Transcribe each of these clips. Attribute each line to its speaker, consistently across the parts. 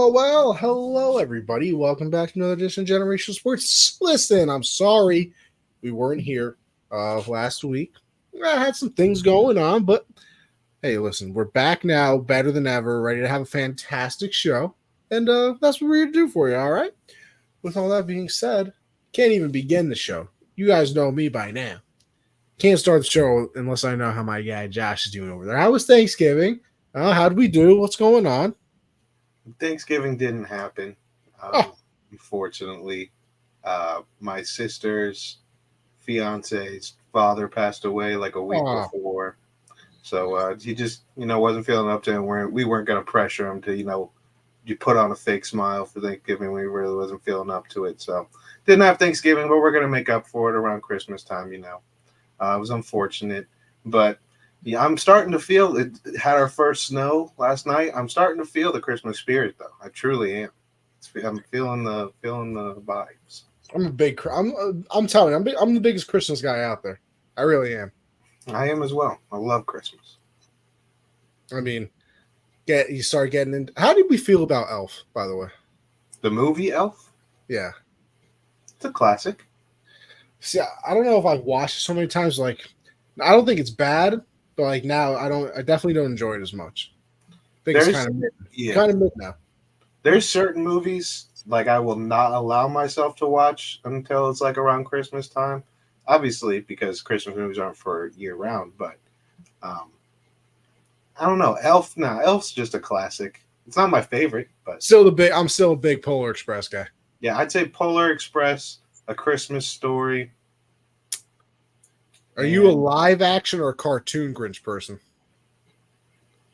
Speaker 1: Well, hello everybody. Welcome back to another edition of Generational Sports. Listen, I'm sorry we weren't here last week. I had some things going on, but hey, listen, we're back now, better than ever, ready to have a fantastic show, and that's what we're here to do for you, all right? With all that being said, can't even begin the show. You guys know me by now. Can't start the show unless I know how my guy Josh is doing over there. How was Thanksgiving? How did we do? What's going on?
Speaker 2: Thanksgiving didn't happen, unfortunately. My sister's fiance's father passed away like a week before. So he just, wasn't feeling up to it. We weren't going to pressure him to, you put on a fake smile for Thanksgiving when he really wasn't feeling up to it. So didn't have Thanksgiving, but we're going to make up for it around Christmas time, It was unfortunate, but yeah, I'm starting to feel it. Had our first snow last night. I'm starting to feel the Christmas spirit, though. I truly am. I'm feeling the vibes.
Speaker 1: I'm telling you, I'm the biggest Christmas guy out there. I really am.
Speaker 2: I am as well. I love Christmas.
Speaker 1: I mean, you start getting into. How did we feel about Elf, by the way?
Speaker 2: The movie Elf?
Speaker 1: Yeah,
Speaker 2: it's a classic.
Speaker 1: See, I don't know if I've watched it so many times. Like, I don't think it's bad. But like now, I definitely don't enjoy it as much. I think it's kind of mid now.
Speaker 2: There's certain movies like I will not allow myself to watch until it's like around Christmas time. Obviously, because Christmas movies aren't for year round. But I don't know. Elf's just a classic. It's not my favorite, but
Speaker 1: I'm still a big Polar Express guy.
Speaker 2: Yeah, I'd say Polar Express, A Christmas Story.
Speaker 1: Are you a live action or a cartoon Grinch person?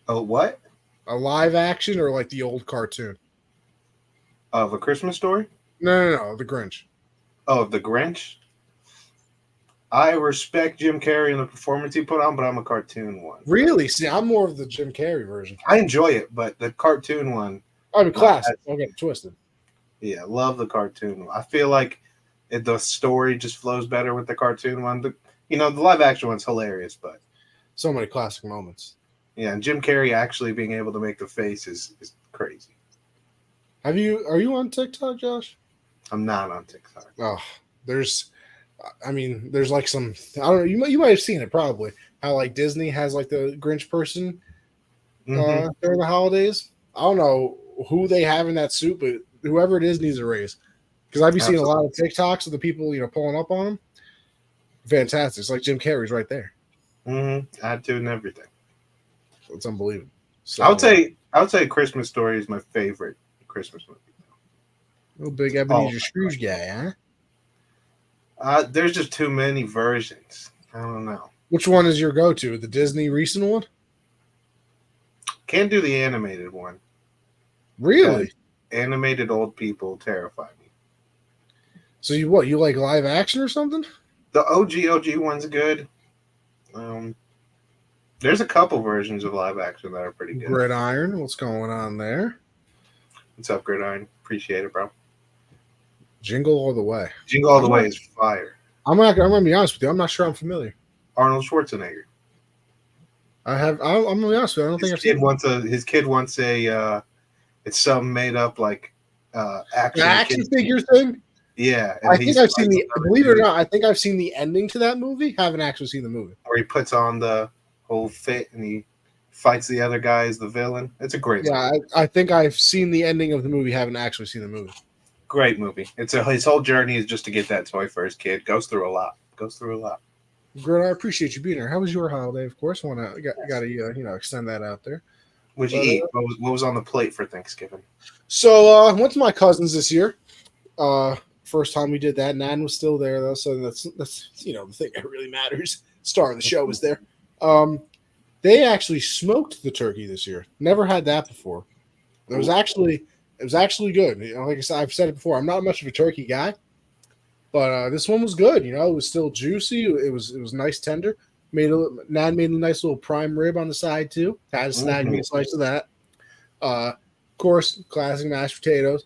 Speaker 2: Oh, what?
Speaker 1: A live action or like the old cartoon?
Speaker 2: Of A Christmas Story?
Speaker 1: No, the Grinch.
Speaker 2: Oh, the Grinch? I respect Jim Carrey and the performance he put on, but I'm a cartoon one.
Speaker 1: Really? See, I'm more of the Jim Carrey version.
Speaker 2: I enjoy it, but the cartoon one.
Speaker 1: I'm a classic. Don't get it twisted.
Speaker 2: Yeah, love the cartoon one. I feel like the story just flows better with the cartoon one. The live action one's hilarious, but
Speaker 1: so many classic moments.
Speaker 2: Yeah, and Jim Carrey actually being able to make the face is crazy.
Speaker 1: Are you on TikTok, Josh?
Speaker 2: I'm not on TikTok.
Speaker 1: Oh, there's like some, I don't know, you might have seen it probably, how like Disney has like the Grinch person during the holidays. I don't know who they have in that suit, but whoever it is needs a raise. Because I've been seeing a lot of TikToks of the people, pulling up on them. Fantastic. It's like Jim Carrey's right there.
Speaker 2: Attitude and everything.
Speaker 1: It's unbelievable. So,
Speaker 2: I would say Christmas Story is my favorite Christmas movie.
Speaker 1: Little big Ebenezer Scrooge guy,
Speaker 2: huh? There's just too many versions. I don't know.
Speaker 1: Which one is your go-to? The Disney recent one?
Speaker 2: Can't do the animated one.
Speaker 1: Really?
Speaker 2: Animated old people terrify me.
Speaker 1: So you like live action or something?
Speaker 2: The OG one's good. There's a couple versions of live action that are pretty good.
Speaker 1: Gridiron, what's going on there?
Speaker 2: What's up, Gridiron? Appreciate it, bro.
Speaker 1: Jingle All the Way.
Speaker 2: Jingle All the Way is fire.
Speaker 1: I'm gonna be honest with you. I'm not sure I'm familiar.
Speaker 2: Arnold Schwarzenegger.
Speaker 1: I'm gonna be honest with you. I don't think I've seen
Speaker 2: his kid wants a it's some made up like
Speaker 1: action figure thing.
Speaker 2: Yeah,
Speaker 1: I think I've seen believe it or not, I think I've seen the ending to that movie. Haven't actually seen the movie.
Speaker 2: Where he puts on the whole fit and he fights the other guy as the villain. It's a great movie.
Speaker 1: I think I've seen the ending of the movie, haven't actually seen the movie.
Speaker 2: Great movie. His whole journey is just to get that toy for his kid. Goes through a lot.
Speaker 1: Great, I appreciate you being here. How was your holiday? Of course, gotta extend that out there.
Speaker 2: What'd you eat? What was on the plate for Thanksgiving?
Speaker 1: So I went to my cousin's this year. First time we did that. Nan was still there though, so that's the thing that really matters. Star of the show was there. They actually smoked the turkey this year. Never had that before. It was actually good. Like I said, I've said it before. I'm not much of a turkey guy, but this one was good. It was still juicy. It was nice tender. Nan made a nice little prime rib on the side too. Had to snag me a slice of that. Of course, classic mashed potatoes.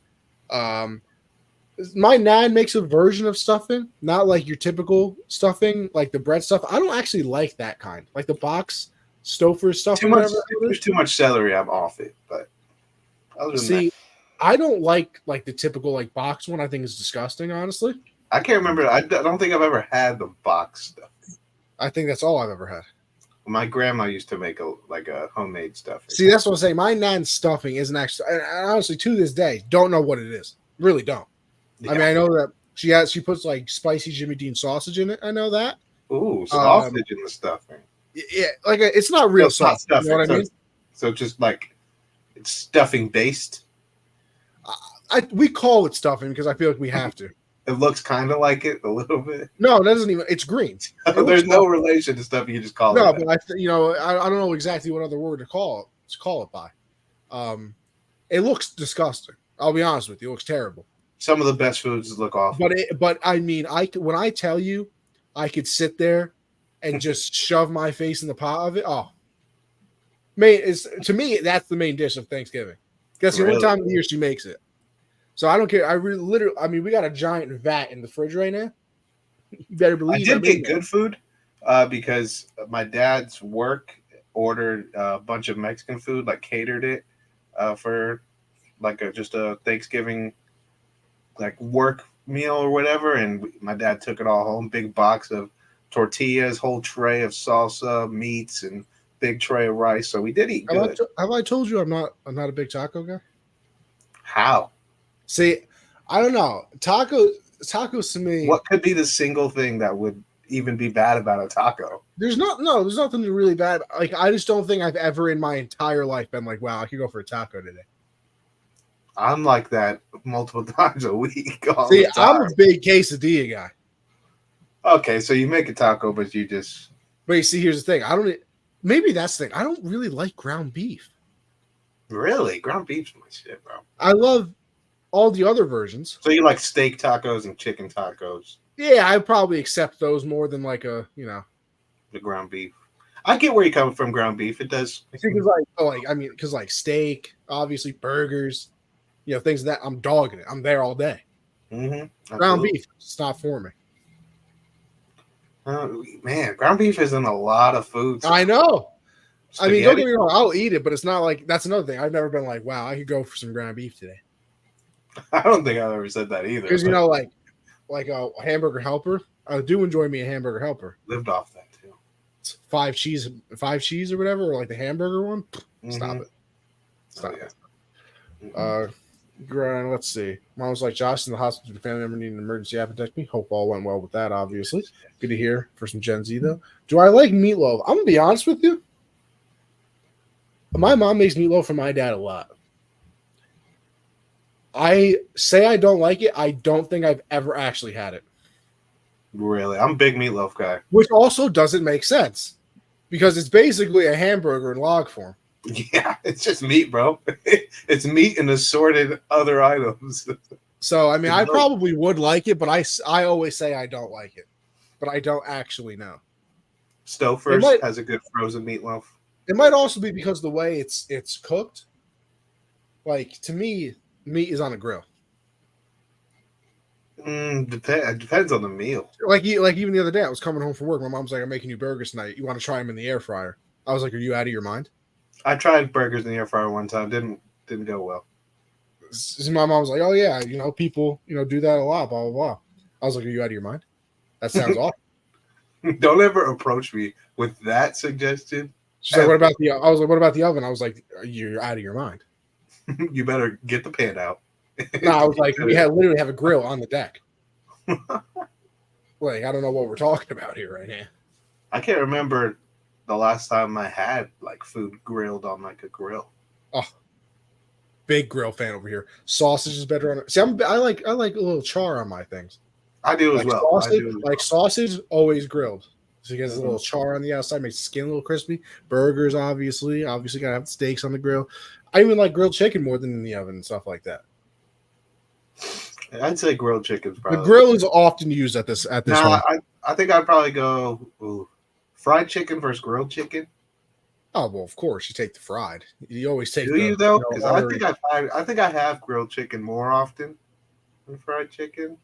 Speaker 1: My nan makes a version of stuffing, not like your typical stuffing, like the bread stuff. I don't actually like that kind, like the box Stouffer
Speaker 2: Too
Speaker 1: stuffing,
Speaker 2: much.
Speaker 1: whatever
Speaker 2: If
Speaker 1: it
Speaker 2: there's
Speaker 1: is.
Speaker 2: too much celery, I'm off it. But other than that,
Speaker 1: See, I don't like the typical like box one. I think is disgusting, honestly.
Speaker 2: I can't remember. I don't think I've ever had the box stuff.
Speaker 1: I think that's all I've ever had.
Speaker 2: My grandma used to make a homemade stuffing.
Speaker 1: See, that's what I'm saying. My nan's stuffing isn't actually, and honestly, to this day, don't know what it is. Really don't.
Speaker 2: Yeah.
Speaker 1: I mean, I know that she puts like spicy Jimmy Dean sausage in it. I know that.
Speaker 2: Ooh, sausage in the stuffing.
Speaker 1: Yeah, like it's not real
Speaker 2: it's not
Speaker 1: sausage.
Speaker 2: stuffing.
Speaker 1: You know what I mean?
Speaker 2: So just like it's stuffing based.
Speaker 1: We call it stuffing because I feel like we have to.
Speaker 2: It looks kind of like it a little bit.
Speaker 1: No, it doesn't even. It's green.
Speaker 2: There's no relation to stuffing. You just call it.
Speaker 1: No, but I don't know exactly what other word to call it by. It looks disgusting. I'll be honest with you. It looks terrible.
Speaker 2: Some of the best foods look awful.
Speaker 1: But I mean, when I tell you, I could sit there and just shove my face in the pot of it. Oh, to me, that's the main dish of Thanksgiving. That's the only time of the year she makes it. So I don't care. I mean, we got a giant vat in the fridge right now. You better believe.
Speaker 2: I did get good food because my dad's work ordered a bunch of Mexican food, like catered it for like just a Thanksgiving like work meal or whatever. And my dad took it all home, big box of tortillas, whole tray of salsa, meats, and big tray of rice. So we did eat good.
Speaker 1: Have I told you I'm not a big taco guy?
Speaker 2: How?
Speaker 1: See, I don't know. Tacos to me.
Speaker 2: What could be the single thing that would even be bad about a taco?
Speaker 1: There's nothing really bad. Like, I just don't think I've ever in my entire life been like, wow, I could go for a taco today.
Speaker 2: I'm like that multiple times a week.
Speaker 1: See, I'm a big quesadilla guy.
Speaker 2: Okay, so you make a taco, but you just.
Speaker 1: But you see, here's the thing. Maybe that's the thing. I don't really like ground beef.
Speaker 2: Really? Ground beef's my shit, bro.
Speaker 1: I love all the other versions.
Speaker 2: So you like steak tacos and chicken tacos?
Speaker 1: Yeah, I probably accept those more than like the
Speaker 2: ground beef. I get where you're coming from. Ground beef, it does.
Speaker 1: Because like steak, obviously burgers, things that I'm dogging it. I'm there all day.
Speaker 2: Mm-hmm.
Speaker 1: Ground beef, it's not for me.
Speaker 2: Man, ground beef is in a lot of foods.
Speaker 1: I know. Spaghetti? I mean, don't get me wrong, I'll eat it, but it's not like that's another thing. I've never been like, wow, I could go for some ground beef today.
Speaker 2: I don't think I've ever said that either.
Speaker 1: Because like a hamburger helper, I do enjoy me a hamburger helper.
Speaker 2: Lived off that too.
Speaker 1: It's five cheese or whatever, or like the hamburger one. Stop it. Stop it. Let's see. Mom was like, Josh in the hospital, the family member needed an emergency appendectomy. Hope all went well with that, obviously. Good to hear for some Gen Z, though. Do I like meatloaf? I'm going to be honest with you. My mom makes meatloaf for my dad a lot. I say I don't like it. I don't think I've ever actually had it.
Speaker 2: Really? I'm a big meatloaf guy.
Speaker 1: Which also doesn't make sense because it's basically a hamburger in log form.
Speaker 2: Yeah, it's just meat, bro. It's meat and assorted other items.
Speaker 1: So, I mean, I probably would like it, but I always say I don't like it. But I don't actually know.
Speaker 2: Stouffer's has a good frozen meatloaf.
Speaker 1: It might also be because the way it's cooked. Like, to me, meat is on a grill.
Speaker 2: Depends on the meal.
Speaker 1: Like even the other day, I was coming home from work. My mom's like, I'm making you burgers tonight. You want to try them in the air fryer? I was like, are you out of your mind?
Speaker 2: I tried burgers in the air fryer one time. Didn't go well.
Speaker 1: So my mom was like, oh, yeah, people, do that a lot, blah, blah, blah. I was like, are you out of your mind? That sounds awful.
Speaker 2: Don't ever approach me with that suggestion.
Speaker 1: She's like, what about the oven? I was like, you're out of your mind.
Speaker 2: You better get the pan out.
Speaker 1: No, I was like, we literally have a grill on the deck. Like, I don't know what we're talking about here right now.
Speaker 2: I can't remember the last time I had like food grilled on like a grill.
Speaker 1: Oh, big grill fan over here. Sausage is better on it. See, I like a little char on my things.
Speaker 2: I do as well.
Speaker 1: Sausage always grilled. So you get a little char on the outside, makes the skin a little crispy. Burgers, obviously gotta have steaks on the grill. I even like grilled chicken more than in the oven and stuff like that.
Speaker 2: I'd say grilled chicken's probably.
Speaker 1: The grill is often used at this.
Speaker 2: No, I think I'd probably go fried chicken versus grilled chicken.
Speaker 1: Oh well, of course you take the fried. You always take.
Speaker 2: Do you though? Because I think I have grilled chicken more often. and fried chicken?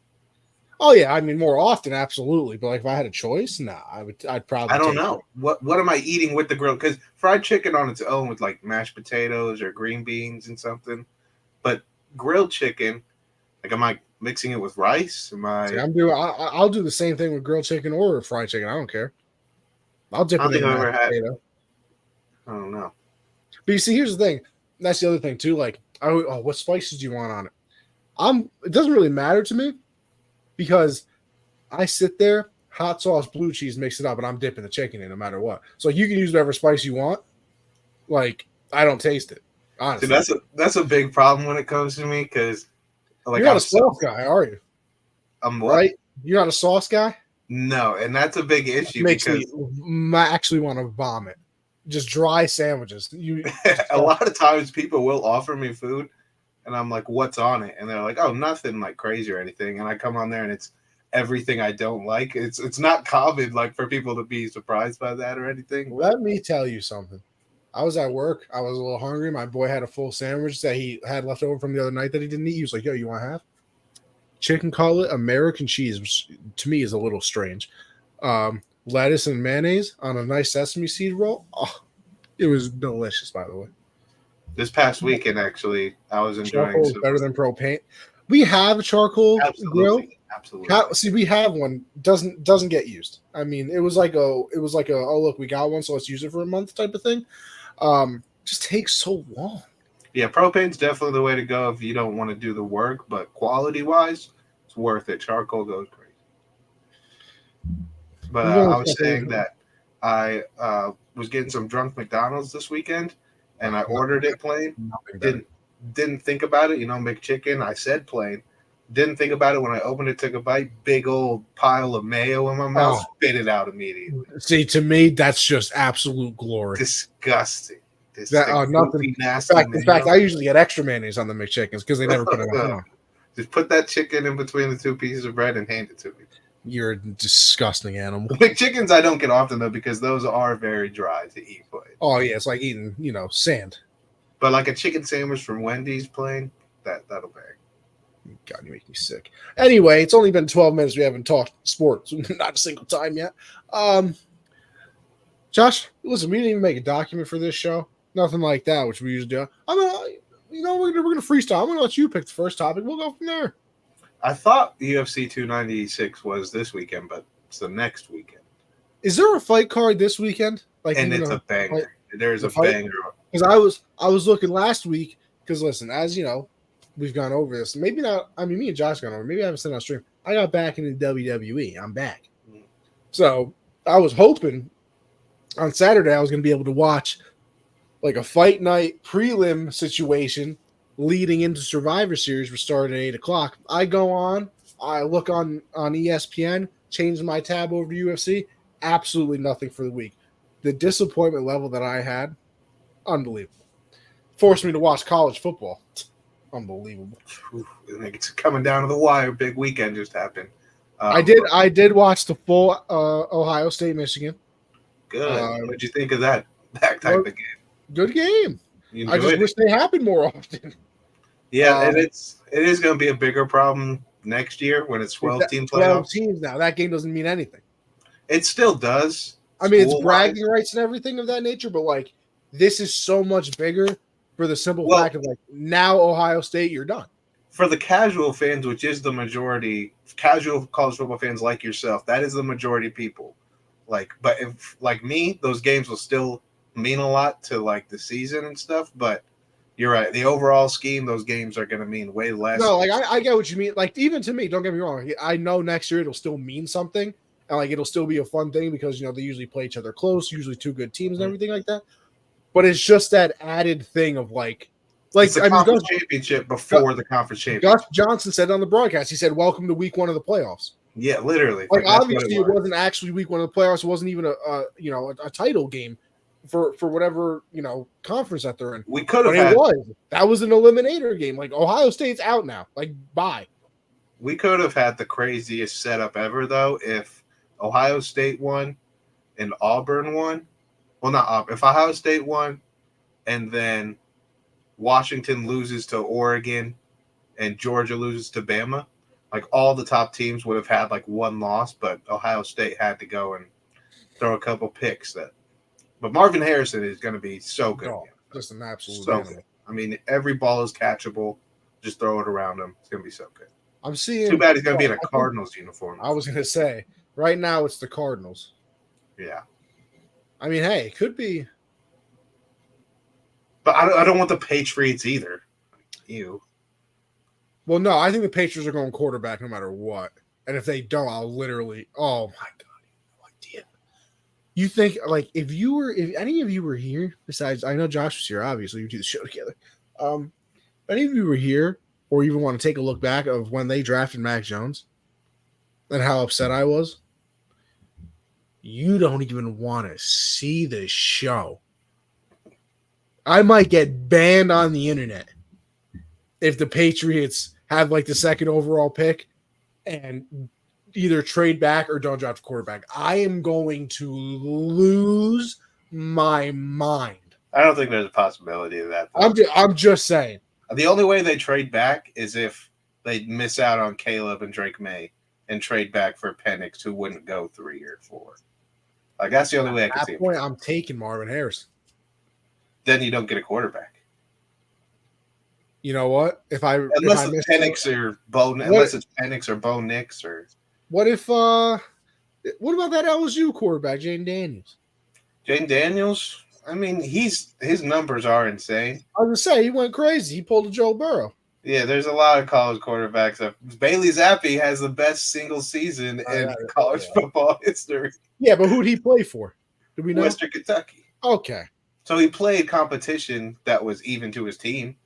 Speaker 1: Oh yeah, I mean more often, absolutely. But like if I had a choice, I'd
Speaker 2: I
Speaker 1: probably
Speaker 2: don't
Speaker 1: take it.
Speaker 2: know. What am I eating with the grill? Because fried chicken on its own with like mashed potatoes or green beans and something. But grilled chicken, like am I mixing it with rice? Am
Speaker 1: See,
Speaker 2: I
Speaker 1: I'll do the same thing with grilled chicken or fried chicken. I don't care. I'll
Speaker 2: I
Speaker 1: dip
Speaker 2: don't
Speaker 1: it
Speaker 2: think
Speaker 1: in
Speaker 2: I've
Speaker 1: mashed
Speaker 2: ever had
Speaker 1: potato.
Speaker 2: I don't know.
Speaker 1: But you see, here's the thing. That's the other thing too. Like, what spices do you want on it? It doesn't really matter to me because I sit there, hot sauce, blue cheese, mix it up, and I'm dipping the chicken in no matter what. So you can use whatever spice you want. Like, I don't taste it,
Speaker 2: See,
Speaker 1: honestly.
Speaker 2: that's a big problem when it comes to me because like
Speaker 1: You're not
Speaker 2: I'm
Speaker 1: a
Speaker 2: so
Speaker 1: sauce guy, are you?
Speaker 2: I'm what?
Speaker 1: Right? You're not a sauce guy?
Speaker 2: No, and that's a big issue
Speaker 1: Makes me
Speaker 2: because
Speaker 1: actually want to vomit. Just dry sandwiches. You
Speaker 2: a lot of times people will offer me food and I'm like, what's on it? And they're like, oh, nothing like crazy or anything. And I come on there and it's everything I don't like. It's not common like for people to be surprised by that or anything. But
Speaker 1: Let me tell you something. I was at work. I was a little hungry. My boy had a full sandwich that he had left over from the other night that he didn't eat. He was like, "Yo, you want to have chicken cutlet, American cheese?" Which to me is a little strange. Lettuce and mayonnaise on a nice sesame seed roll. Oh, it was delicious, by the way.
Speaker 2: this past weekend, actually, I was enjoying
Speaker 1: Charcoal is
Speaker 2: some.
Speaker 1: better than propane. We have a charcoal grill.
Speaker 2: Absolutely, absolutely.
Speaker 1: See, we have one. Doesn't get used. I mean, it was like a oh look, we got one, so let's use it for a month type of thing. Just takes so long.
Speaker 2: Yeah, propane's definitely the way to go if you don't want to do the work, but quality wise, it's worth it. Charcoal goes great. But
Speaker 1: We've only
Speaker 2: I was
Speaker 1: spent
Speaker 2: saying that I was getting some drunk McDonald's this weekend, and I ordered it plain.
Speaker 1: nothing better.
Speaker 2: Didn't think about it, McChicken. I said plain. Didn't think about it when I opened it, took a bite. Big old pile of mayo in my mouth.
Speaker 1: Oh,
Speaker 2: Spit it out immediately.
Speaker 1: see, to me, that's just absolute glory.
Speaker 2: Disgusting.
Speaker 1: That
Speaker 2: Disgusting.
Speaker 1: nothing.
Speaker 2: Goofy, nasty
Speaker 1: In fact,
Speaker 2: mayo.
Speaker 1: I usually get extra mayonnaise on the McChickens because they never put enough on.
Speaker 2: Just put that chicken in between the two pieces of bread and hand it to me.
Speaker 1: You're a disgusting animal.
Speaker 2: McChickens I don't get often though because those are very dry to eat.
Speaker 1: Oh yeah, it's like eating sand.
Speaker 2: But like a chicken sandwich from Wendy's plain, that'll bang.
Speaker 1: God, you make me sick. Anyway, it's only been 12 minutes. We haven't talked sports, not a single time yet. Josh, listen, we didn't even make a document for this show. Nothing like that, which we usually do. We're gonna freestyle. I'm gonna let you pick the first topic. We'll go from there.
Speaker 2: I thought UFC 296 was this weekend, but it's the next weekend.
Speaker 1: Is there a fight card this weekend?
Speaker 2: And it's a banger.
Speaker 1: Fight?
Speaker 2: There's a banger.
Speaker 1: Because I was looking last week. Because listen, as you know, we've gone over this. Maybe not. I mean, me and Josh gone over. Maybe I haven't seen on stream. I got back into WWE. I'm back. So I was hoping on Saturday I was going to be able to watch like a fight night prelim situation leading into Survivor Series. We're starting at 8:00. I go on. I look on ESPN. Change my tab over to UFC. Absolutely nothing for the week. The disappointment level that I had, unbelievable. Forced me to watch college football. Unbelievable.
Speaker 2: It's coming down to the wire. Big weekend just happened.
Speaker 1: I did watch the full Ohio State Michigan.
Speaker 2: Good. What'd you think of that type of game?
Speaker 1: Good game. I just wish they happened more often.
Speaker 2: Yeah, and it is going to be a bigger problem next year when it's 12-team playoffs.
Speaker 1: 12 teams now. That game doesn't mean anything.
Speaker 2: It still does.
Speaker 1: I mean, it's bragging rights and everything of that nature, but like this is so much bigger for the simple fact of like now Ohio State, you're done.
Speaker 2: For the casual fans, which is the majority, casual college football fans like yourself, that is the majority of people. But if like me, those games will still mean a lot to like the season and stuff. But you're right, the overall scheme, those games are going to mean way less.
Speaker 1: No, like I get what you mean. Like even to me, don't get me wrong. I know next year it'll still mean something, and like it'll still be a fun thing because they usually play each other close, usually two good teams and everything like that. But it's just that added thing of like
Speaker 2: it's the conference championship before the conference championship.
Speaker 1: Gus Johnson said on the broadcast, he said, "Welcome to week one of the playoffs."
Speaker 2: Yeah, literally.
Speaker 1: Like obviously, it wasn't actually week one of the playoffs. It wasn't even a title game for whatever conference that they're in.
Speaker 2: We could have.
Speaker 1: That was an eliminator game. Like Ohio State's out now. Like bye.
Speaker 2: We could have had the craziest setup ever though if Ohio State won and Auburn won. Well, not Auburn. If Ohio State won and then Washington loses to Oregon and Georgia loses to Bama, like all the top teams would have had like one loss, but Ohio State had to go and throw a couple picks. But Marvin Harrison is going to be so good.
Speaker 1: No, just an absolute
Speaker 2: So
Speaker 1: animal.
Speaker 2: good. I mean, every ball is catchable. Just throw it around him. It's going to be so good.
Speaker 1: I'm seeing.
Speaker 2: Too bad he's going to be in a Cardinals uniform.
Speaker 1: I was going to say, right now it's the Cardinals.
Speaker 2: Yeah.
Speaker 1: I mean, hey, it could be.
Speaker 2: But I don't want the Patriots either. Ew.
Speaker 1: Well, no, I think the Patriots are going quarterback no matter what. And if they don't, I'll literally. Oh my god, no idea. You think like if any of you were here, besides I know Josh was here, obviously you do the show together. If any of you were here, or even want to take a look back of when they drafted Mac Jones, and how upset I was, you don't even want to see the show. I might get banned on the internet if the Patriots have like the second overall pick and either trade back or don't draft a quarterback. I am going to lose my mind.
Speaker 2: I don't think there's a possibility of that.
Speaker 1: I'm just saying.
Speaker 2: The only way they trade back is if they miss out on Caleb and Drake May and trade back for Penix, who wouldn't go 3 or 4. Like that's the only way I can see.
Speaker 1: At that point, I'm taking Marvin Harrison.
Speaker 2: Then you don't get a quarterback.
Speaker 1: You know what?
Speaker 2: Unless it's Penix or Bo Nix or
Speaker 1: what about that LSU quarterback, Jaden Daniels?
Speaker 2: Jaden Daniels? I mean, his numbers are insane.
Speaker 1: I was gonna say he went crazy. He pulled a Joe Burrow.
Speaker 2: Yeah, there's a lot of college quarterbacks. Bailey Zappi has the best single season in college football history.
Speaker 1: Yeah, but who'd he play for? Do we know?
Speaker 2: Western Kentucky.
Speaker 1: Okay.
Speaker 2: So he played competition that was even to his team.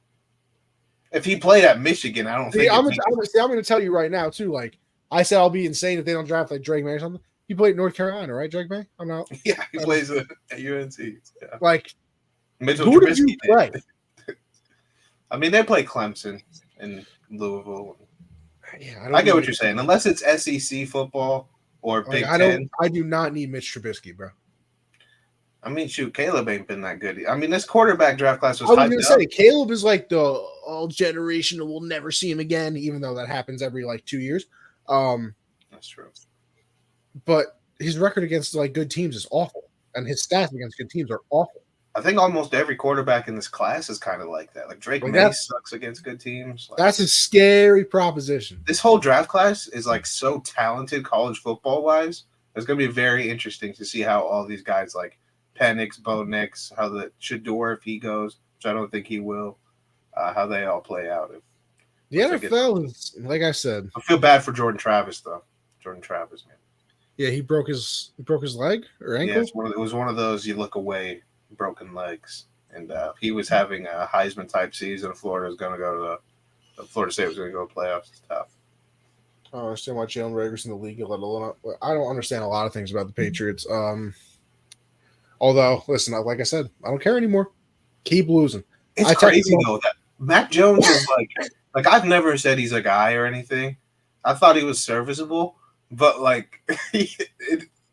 Speaker 2: If he played at Michigan, I don't think.
Speaker 1: I'm going to tell you right now too. Like I said, I'll be insane if they don't draft like Drake May or something. He played at North Carolina, right? Drake May. I'm not.
Speaker 2: Yeah, he plays at UNC. Yeah.
Speaker 1: Like
Speaker 2: Mitchell
Speaker 1: who did you play?
Speaker 2: I mean, they play Clemson and Louisville.
Speaker 1: Yeah,
Speaker 2: I get what you're saying. Unless it's SEC football or Big Ten.
Speaker 1: I do not need Mitch Trubisky, bro.
Speaker 2: I mean, shoot, Caleb ain't been that good. I mean, this quarterback draft class was.
Speaker 1: I was going to say Caleb is like the all generational. We'll never see him again, even though that happens every like 2 years.
Speaker 2: That's true.
Speaker 1: But his record against like good teams is awful, and his stats against good teams are awful.
Speaker 2: I think almost every quarterback in this class is kind of like that. Like Drake May sucks against good teams. Like,
Speaker 1: that's a scary proposition.
Speaker 2: This whole draft class is like so talented college football wise. It's going to be very interesting to see how all these guys like Penix, Bo Nix, how the Shador if he goes, which I don't think he will, how they all play out.
Speaker 1: The NFL is, like I said,
Speaker 2: I feel bad for Jordan Travis though. Jordan Travis, man.
Speaker 1: Yeah, he broke his leg or ankle.
Speaker 2: Yeah, it was one of those you look away, broken legs, and he was having a Heisman type season. Florida was going to go to Florida State was going to go to playoffs. It's tough.
Speaker 1: I don't understand why Jalen Rager's in the league. Let alone, I don't understand a lot of things about the Patriots. Although, listen, like I said, I don't care anymore. Keep losing.
Speaker 2: It's crazy though that Mac Jones is like I've never said he's a guy or anything. I thought he was serviceable, but like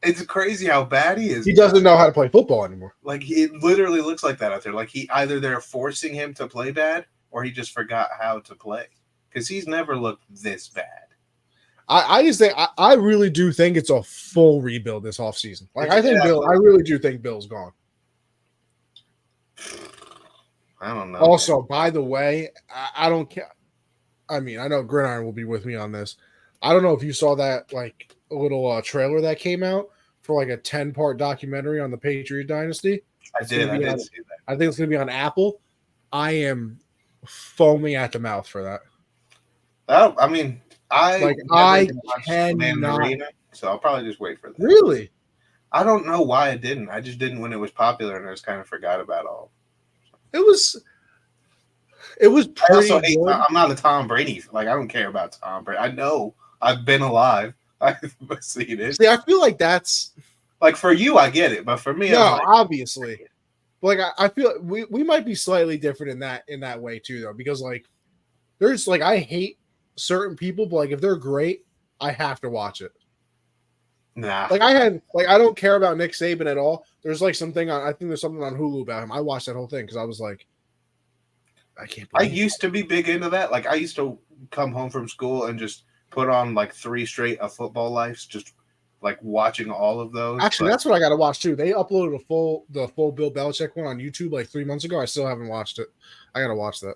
Speaker 2: it's crazy how bad he is.
Speaker 1: He doesn't know how to play football anymore.
Speaker 2: Like it literally looks like that out there. Like either they're forcing him to play bad or he just forgot how to play because he's never looked this bad.
Speaker 1: I just think I really do think it's a full rebuild this offseason. Like I really do think Bill's gone.
Speaker 2: I don't know.
Speaker 1: Also, by the way, I don't care. I mean, I know Gridiron will be with me on this. I don't know if you saw that like a little trailer that came out for like a 10-part documentary on the Patriot dynasty.
Speaker 2: I did see that.
Speaker 1: I think it's going to be on Apple. I am foaming at the mouth for that.
Speaker 2: I mean, I
Speaker 1: cannot.
Speaker 2: So I'll probably just wait for that.
Speaker 1: Really?
Speaker 2: I don't know why I didn't. I just didn't when it was popular, and I just kind of forgot about all.
Speaker 1: It was pretty good.
Speaker 2: I'm not a Tom Brady. Like I don't care about Tom Brady. I know I've been alive. I've seen it.
Speaker 1: See, I feel like that's
Speaker 2: like for you, I get it, but for me,
Speaker 1: no, obviously. Like I feel we might be slightly different in that way too, though, because like there's like I hate certain people, but like if they're great, I have to watch it.
Speaker 2: Nah.
Speaker 1: Like I don't care about Nick Saban at all. There's like something I think there's something on Hulu about him. I watched that whole thing because I was like, I can't believe
Speaker 2: I used to be big into that. Like I used to come home from school and just put on like 3 straight of Football Lives, just like watching all of those.
Speaker 1: Actually, that's what I got to watch too. They uploaded the full Bill Belichick one on YouTube like 3 months ago. I still haven't watched it. I got to watch that.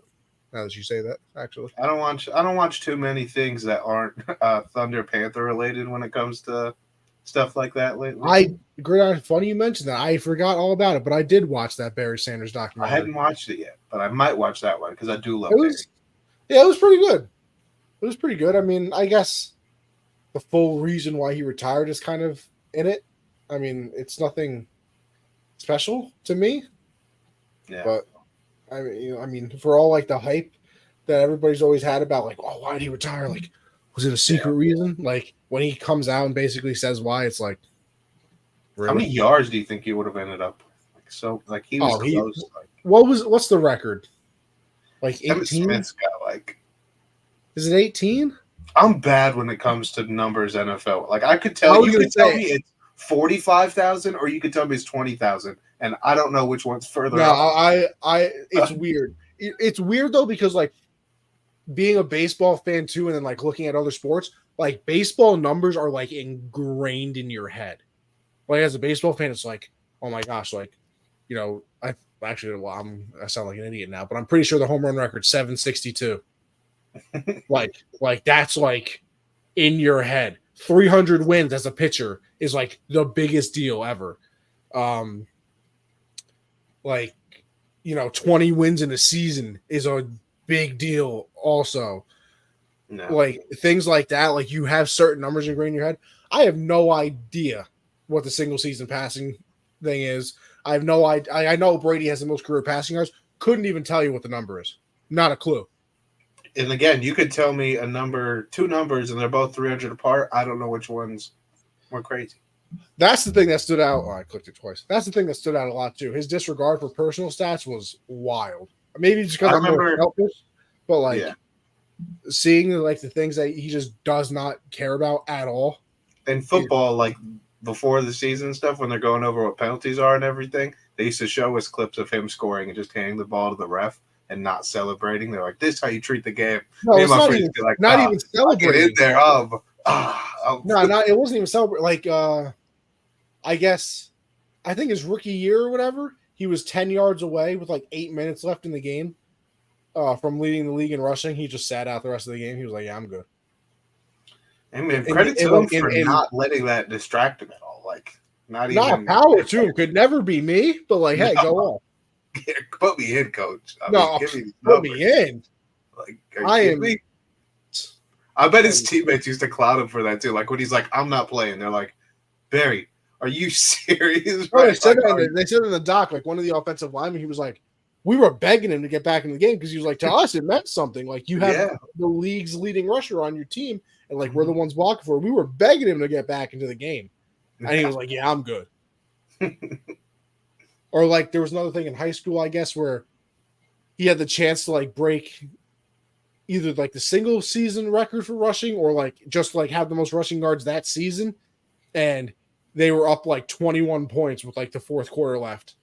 Speaker 1: Now that you say that, actually,
Speaker 2: I don't watch too many things that aren't Thunder Panther related when it comes to stuff like that lately.
Speaker 1: Funny you mentioned that. I forgot all about it, but I did watch that Barry Sanders
Speaker 2: I
Speaker 1: documentary.
Speaker 2: hadn't watched it yet, but I might watch that one because I do love
Speaker 1: Barry. Yeah, it was pretty good. It was pretty good. I mean, I guess the full reason why he retired is kind of in it. I mean, it's nothing special to me.
Speaker 2: Yeah.
Speaker 1: But I mean, for all like the hype that everybody's always had about, like, oh, why did he retire? Like, was it a secret reason? Like, when he comes out and basically says why, it's like, really?
Speaker 2: How many yards do you think he would have ended up? Like he was close.
Speaker 1: What's the record? Like 18?
Speaker 2: Smith's got like.
Speaker 1: Is it 18?
Speaker 2: I'm bad when it comes to numbers NFL. Like I could tell you could tell me it's 45,000 or you could tell me it's 20,000 and I don't know which one's further up.
Speaker 1: It's weird. It's weird though because like being a baseball fan too and then like looking at other sports, like baseball numbers are like ingrained in your head. Like as a baseball fan it's like, oh my gosh, like I sound like an idiot now, but I'm pretty sure the home run record 762. like that's like in your head. 300 wins as a pitcher is like the biggest deal ever. 20 wins in a season is a big deal also. No. Like things like that, like you have certain numbers ingrained in your head. I have no idea what the single season passing thing is. I have no idea. I know Brady has the most career passing yards. Couldn't even tell you what the number is. Not a clue.
Speaker 2: And again, you could tell me two numbers, and they're both 300 apart. I don't know which one's more crazy.
Speaker 1: That's the thing that stood out. Oh, I clicked it twice. That's the thing that stood out a lot too. His disregard for personal stats was wild. Maybe just because I'm more selfish, but seeing like the things that he just does not care about at all.
Speaker 2: In football, like before the season stuff, when they're going over what penalties are and everything, they used to show us clips of him scoring and just handing the ball to the ref and not celebrating. They're like, "This is how you treat the game."
Speaker 1: No, it's not even, not even celebrating.
Speaker 2: Get in there,
Speaker 1: No, it wasn't even celebrating. Like, I think his rookie year or whatever, he was 10 yards away with like 8 minutes left in the game from leading the league in rushing. He just sat out the rest of the game. He was like, "Yeah, I'm good."
Speaker 2: I mean, credit to him for not letting that distract him at all. Like, not
Speaker 1: power to him. Could never be me, but like, hey, go on.
Speaker 2: Put me in, coach.
Speaker 1: Put me in.
Speaker 2: Like, I bet his teammates used to clown him for that too. Like when he's like, "I'm not playing," they're like, "Barry, are you serious?"
Speaker 1: Right? They said in the doc, like one of the offensive linemen, he was like, we were begging him to get back in the game because he was like, to us, it meant something. Like you have the league's leading rusher on your team, and like we're the ones blocking for it. We were begging him to get back into the game, and he was like, "Yeah, I'm good." Or like there was another thing in high school, I guess, where he had the chance to like break either like the single season record for rushing or like just like have the most rushing yards that season. And they were up like 21 points with like the fourth quarter left.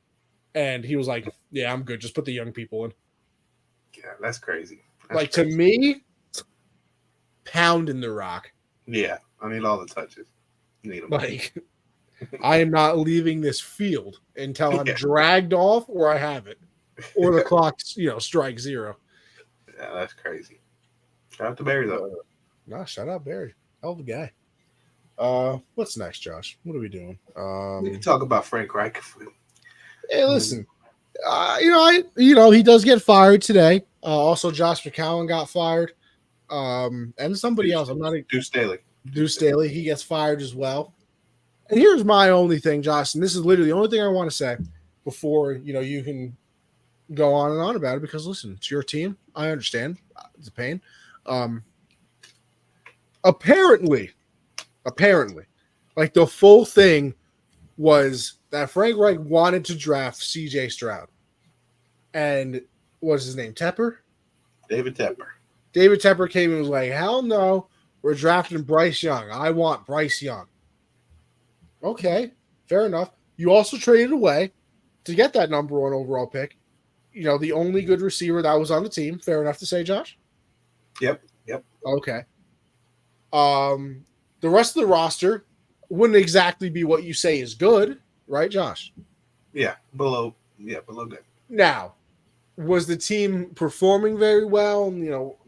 Speaker 1: And he was like, "Yeah, I'm good. Just put the young people in."
Speaker 2: Yeah, that's crazy.
Speaker 1: To me, pounding the rock.
Speaker 2: Yeah, I need all the touches. Need them.
Speaker 1: Like, I am not leaving this field until I'm dragged off or I have it, or the clock, strikes zero.
Speaker 2: Yeah, that's crazy. Shout out to Barry though.
Speaker 1: Shout out Barry. Hell of a guy. What's next, Josh? What are we doing?
Speaker 2: We can talk about Frank Reich.
Speaker 1: Hey, listen. He does get fired today. Also, Josh McCown got fired. And somebody else. I'm not
Speaker 2: Deuce Staley.
Speaker 1: Deuce Staley. He gets fired as well. And here's my only thing, Josh, and this is literally the only thing I want to say before you can go on and on about it. Because listen, it's your team. I understand. It's a pain. Apparently, like the full thing was that Frank Reich wanted to draft C.J. Stroud. And what's his name? Tepper?
Speaker 2: David Tepper.
Speaker 1: David Tepper came and was like, "Hell no, we're drafting Bryce Young. I want Bryce Young." Okay, fair enough. You also traded away to get that number 1 overall pick. The only good receiver that was on the team. Fair enough to say, Josh?
Speaker 2: Yep.
Speaker 1: Okay. The rest of the roster wouldn't exactly be what you say is good, right, Josh?
Speaker 2: Yeah, below good.
Speaker 1: Now, was the team performing very well?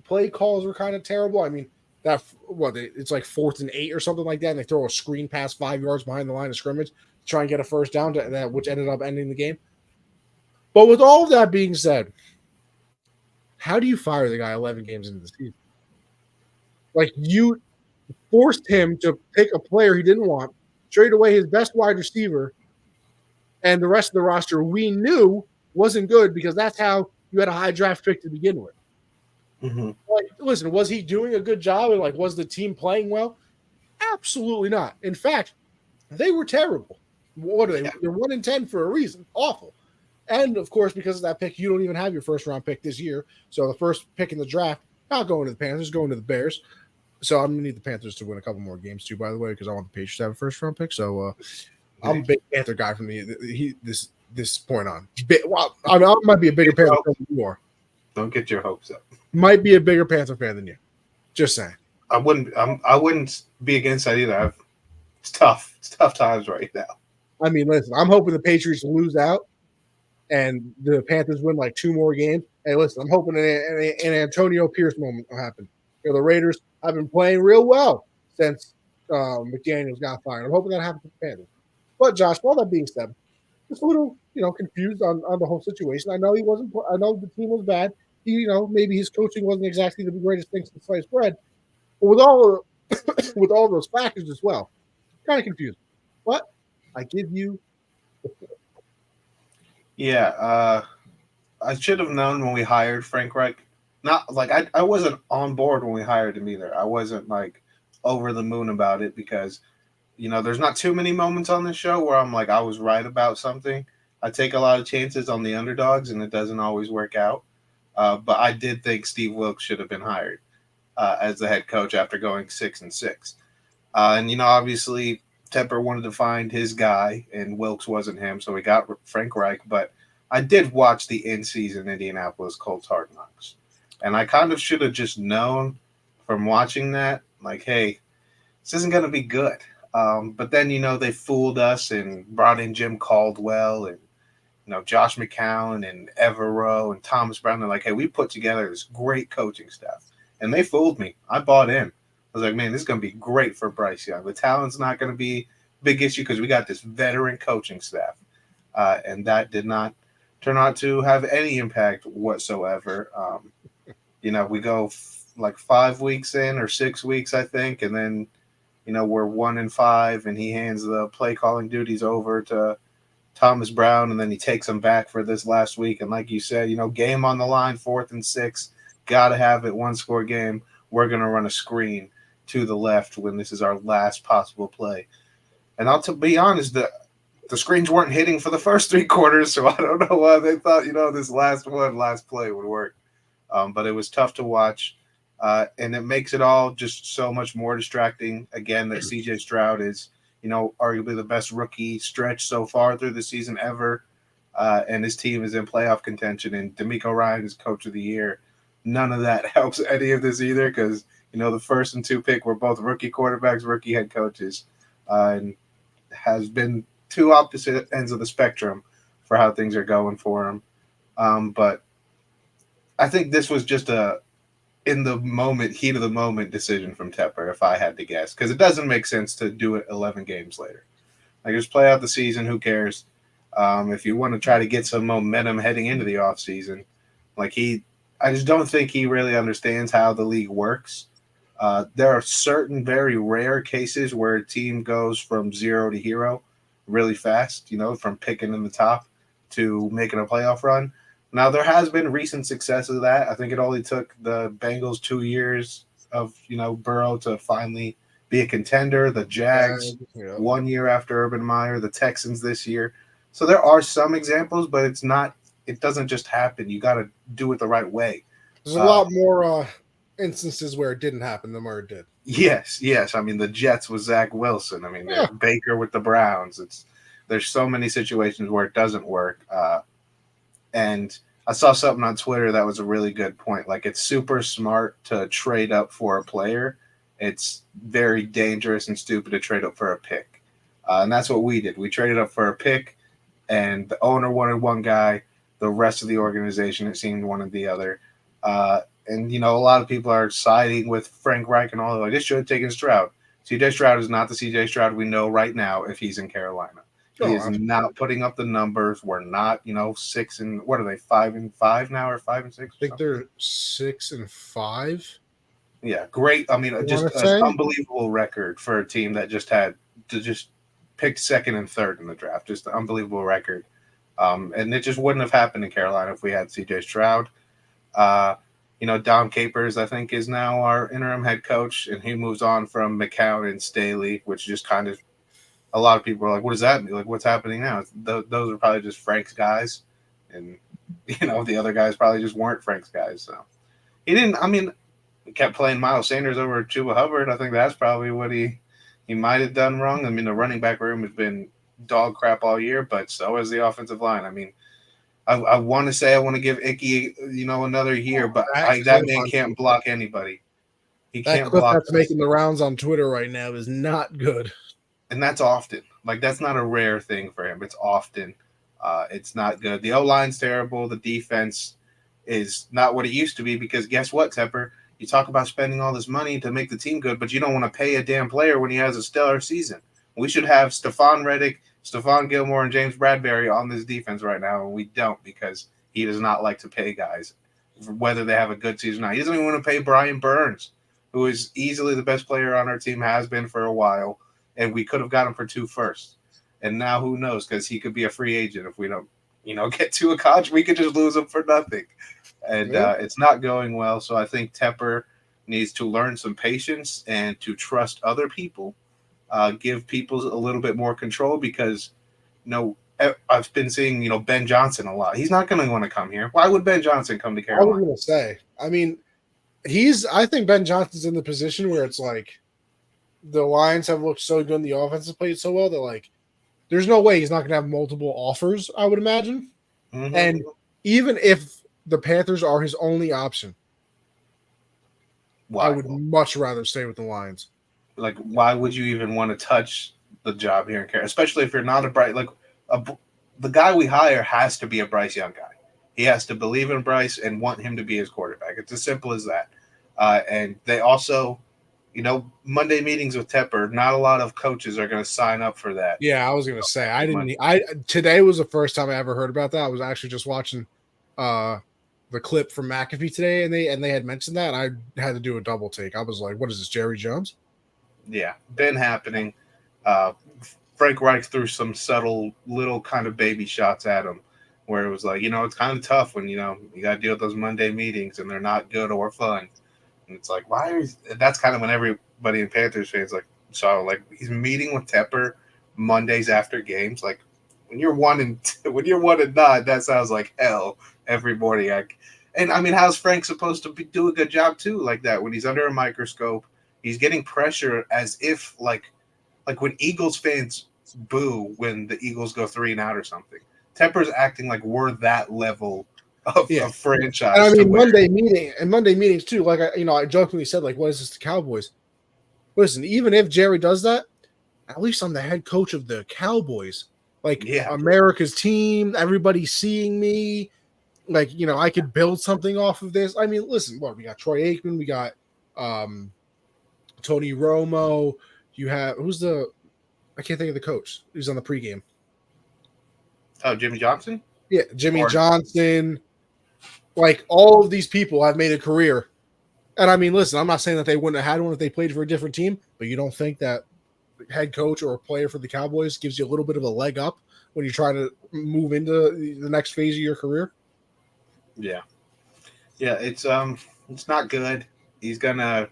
Speaker 1: Play calls were kind of terrible. I mean, it's like 4th and 8 or something like that, and they throw a screen pass 5 yards behind the line of scrimmage to try and get a first down, which ended up ending the game. But with all of that being said, how do you fire the guy 11 games into the season? Like, you forced him to pick a player he didn't want, trade away his best wide receiver, and the rest of the roster we knew wasn't good because that's how you had a high draft pick to begin with.
Speaker 2: Mm-hmm.
Speaker 1: Like, listen, was he doing a good job? And was the team playing well? Absolutely not. In fact, they were terrible. What are they?
Speaker 2: Yeah.
Speaker 1: They're 1-10 for a reason. Awful. And of course, because of that pick, you don't even have your first round pick this year. So the first pick in the draft, not going to the Panthers, going to the Bears. So I'm gonna need the Panthers to win a couple more games too, by the way, because I want the Patriots to have a first round pick. So I'm a big Panther guy from this point on. Well, I might be a bigger Panther fan than you are.
Speaker 2: Don't get your hopes up.
Speaker 1: Might be a bigger Panther fan than you. Just saying.
Speaker 2: I wouldn't be against that either. It's tough. It's tough times right now.
Speaker 1: I mean, listen, I'm hoping the Patriots lose out and the Panthers win like 2 more games. Hey, listen, I'm hoping an Antonio Pierce moment will happen. The Raiders have been playing real well since McDaniels got fired. I'm hoping that happens to the Panthers. But Josh, all that being said, just a little, confused on the whole situation. I know he wasn't. I know the team was bad. Maybe his coaching wasn't exactly the greatest thing since sliced bread. But with all with all those factors as well, kind of confused. But I give you the floor.
Speaker 2: Yeah, I should have known when we hired Frank Reich. Not like I wasn't on board when we hired him either. I wasn't like over the moon about it because there's not too many moments on this show where I'm like I was right about something. I take a lot of chances on the underdogs and it doesn't always work out. But I did think Steve Wilkes should have been hired as the head coach after going 6-6. And obviously Tepper wanted to find his guy, and Wilkes wasn't him, so we got Frank Reich. But I did watch the in-season Indianapolis Colts Hard Knocks, and I kind of should have just known from watching that, like, hey, this isn't going to be good. But then, they fooled us and brought in Jim Caldwell and, Josh McCown and Evero and Thomas Brown. They're like, hey, we put together this great coaching staff. And they fooled me. I bought in. I was like, man, this is going to be great for Bryce Young. The talent's not going to be a big issue because we got this veteran coaching staff. And that did not turn out to have any impact whatsoever. We go like 5 weeks in or 6 weeks, I think. And then, we're 1-5 and he hands the play calling duties over to Thomas Brown. And then he takes them back for this last week. And like you said, game on the line, 4th and 6. Got to have it, 1-score game. We're going to run a screen to the left when this is our last possible play. And to be honest, the screens weren't hitting for the first 3 quarters, so I don't know why they thought, this last play would work. But it was tough to watch, and it makes it all just so much more distracting. Again, that C.J. Stroud is, arguably the best rookie stretch so far through the season ever, and his team is in playoff contention, and DeMeco Ryan is coach of the year. None of that helps any of this either because, the first and 2 pick were both rookie quarterbacks, rookie head coaches, and has been 2 opposite ends of the spectrum for how things are going for him. But I think this was just a in the moment, heat of the moment decision from Tepper, if I had to guess, because it doesn't make sense to do it 11 games later. Like, just play out the season. Who cares? If you want to try to get some momentum heading into the offseason, I just don't think he really understands how the league works. There are certain very rare cases where a team goes from 0 to hero really fast, from picking in the top to making a playoff run. Now, there has been recent success of that. I think it only took the Bengals 2 years of, Burrow to finally be a contender. The Jags 1 year after Urban Meyer, the Texans this year. So there are some examples, but it doesn't just happen. You got to do it the right way.
Speaker 1: There's a lot more instances where it didn't happen than where it did.
Speaker 2: Yes. I mean, the Jets with Zach Wilson. I mean, Baker with the Browns. There's so many situations where it doesn't work. And I saw something on Twitter that was a really good point. Like, it's super smart to trade up for a player it's very dangerous and stupid to trade up for a pick. And that's what we did. We traded up for a pick, and the owner wanted one guy. The rest of the organization, it seemed, wanted the other. And, a lot of people are siding with Frank Reich and all. Like, this should have taken Stroud. CJ Stroud is not the CJ Stroud we know right now if he's in Carolina. He is not putting up the numbers. We're not, 6 and what are they, 5-5 now or 5-6?
Speaker 1: I think they're 6-5.
Speaker 2: Yeah, great. I mean, just an unbelievable record for a team that just had to just pick second and third in the draft. Just an unbelievable record. And it just wouldn't have happened in Carolina if we had CJ Stroud. Don Capers, I think, is now our interim head coach, and he moves on from McCown and Staley, which just kind of a lot of people are like, what does that mean? Like, what's happening now? Those are probably just Frank's guys. And, the other guys probably just weren't Frank's guys. So he didn't, he kept playing Miles Sanders over Chuba Hubbard. I think that's probably what he might have done wrong. I mean, the running back room has been dog crap all year, but so has the offensive line. I mean, I want to say I want to give Icky, another year, but that man can't block anybody. He can't block.
Speaker 1: That clip that's making the rounds on Twitter right now is not good.
Speaker 2: And that's often. Like, that's not a rare thing for him. It's often. It's not good. The O-line's terrible. The defense is not what it used to be because guess what, Tepper? You talk about spending all this money to make the team good, but you don't want to pay a damn player when he has a stellar season. We should have Stephon Reddick, Stephon Gilmore, and James Bradbury on this defense right now, and we don't because he does not like to pay guys, whether they have a good season or not. He doesn't even want to pay Brian Burns, who is easily the best player on our team, has been for a while, and we could have got him for 2 firsts. And now who knows, because he could be a free agent if we don't, get to a contract. We could just lose him for nothing. And it's not going well. So I think Tepper needs to learn some patience and to trust other people, give people a little bit more control because, I've been seeing, Ben Johnson a lot. He's not going to want to come here. Why would Ben Johnson come to Carolina?
Speaker 1: I was going to say, I think Ben Johnson's in the position where it's like the Lions have looked so good and the offense has played so well that, like, there's no way he's not going to have multiple offers, I would imagine. Mm-hmm. And even if the Panthers are his only option, I would much rather stay with the Lions.
Speaker 2: Like, why would you even want to touch the job here in Carolina? Especially if you're not the guy we hire has to be a Bryce Young guy. He has to believe in Bryce and want him to be his quarterback. It's as simple as that. And they also, Monday meetings with Tepper, not a lot of coaches are going to sign up for that.
Speaker 1: Yeah, I was going to say, today was the first time I ever heard about that. I was actually just watching the clip from McAfee today, and they had mentioned that, and I had to do a double take. I was like, what is this, Jerry Jones?
Speaker 2: Yeah, been happening. Frank Reich threw some subtle little kind of baby shots at him where it was like, it's kind of tough when, you got to deal with those Monday meetings and they're not good or fun. And it's like, that's kind of when everybody in Panthers fans he's meeting with Tepper Mondays after games. Like when you're 1-9, that sounds like hell every morning. How's Frank supposed to do a good job too? Like that when he's under a microscope, he's getting pressure as if like when Eagles fans boo when the Eagles go 3-and-out or something. Tepper's acting like we're that level of franchise.
Speaker 1: And Monday meetings too. Like I jokingly said, like, what is this, the Cowboys? Listen, even if Jerry does that, at least I'm the head coach of the Cowboys. Like, America's team, everybody's seeing me. Like, I could build something off of this. Listen, we got Troy Aikman, we got Tony Romo. You have I can't think of the coach who's on the pregame.
Speaker 2: Oh, Jimmy Johnson?
Speaker 1: Yeah, Johnson. Like, all of these people have made a career. And listen, I'm not saying that they wouldn't have had one if they played for a different team, but you don't think that the head coach or a player for the Cowboys gives you a little bit of a leg up when you're trying to move into the next phase of your career?
Speaker 2: Yeah. Yeah, it's not good. He's gonna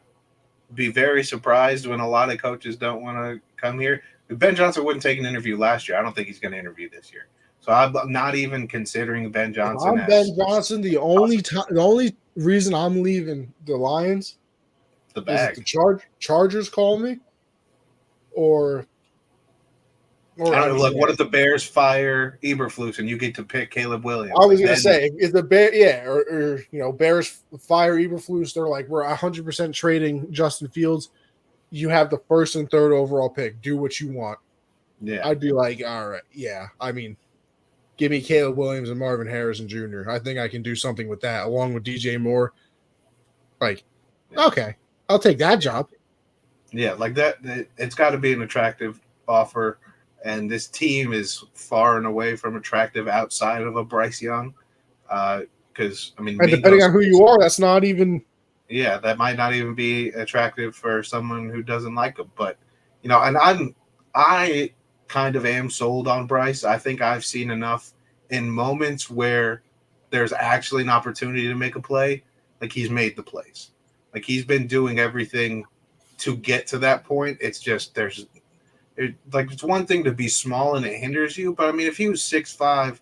Speaker 2: be very surprised when a lot of coaches don't want to come here. If Ben Johnson wouldn't take an interview last year, I don't think he's going to interview this year. So I'm not even considering Ben Johnson.
Speaker 1: Ben Johnson, the only reason I'm leaving the Lions
Speaker 2: is
Speaker 1: the Chargers call me, or
Speaker 2: what if the Bears fire Eberflus and you get to pick Caleb Williams?
Speaker 1: I was going to say, if the Bears fire Eberflus, they're like, we're 100% trading Justin Fields. you have the first and third overall pick. Do what you want.
Speaker 2: Yeah.
Speaker 1: I'd be like, all right, yeah. I mean, give me Caleb Williams and Marvin Harrison Jr. I think I can do something with that, along with DJ Moore. Like, okay, I'll take that job.
Speaker 2: Yeah, like that. It's got to be an attractive offer, and this team is far and away from attractive outside of a Bryce Young. Because I mean,
Speaker 1: And depending
Speaker 2: Mingo's,
Speaker 1: on who you are, that's not even.
Speaker 2: yeah, that might not even be attractive for someone who doesn't like him. But and I kind of am sold on Bryce. I think I've seen enough in moments where there's actually an opportunity to make a play. Like he's made the plays. Like he's been doing everything to get to that point. It's just it's one thing to be small and it hinders you, but I mean if he was 6'5",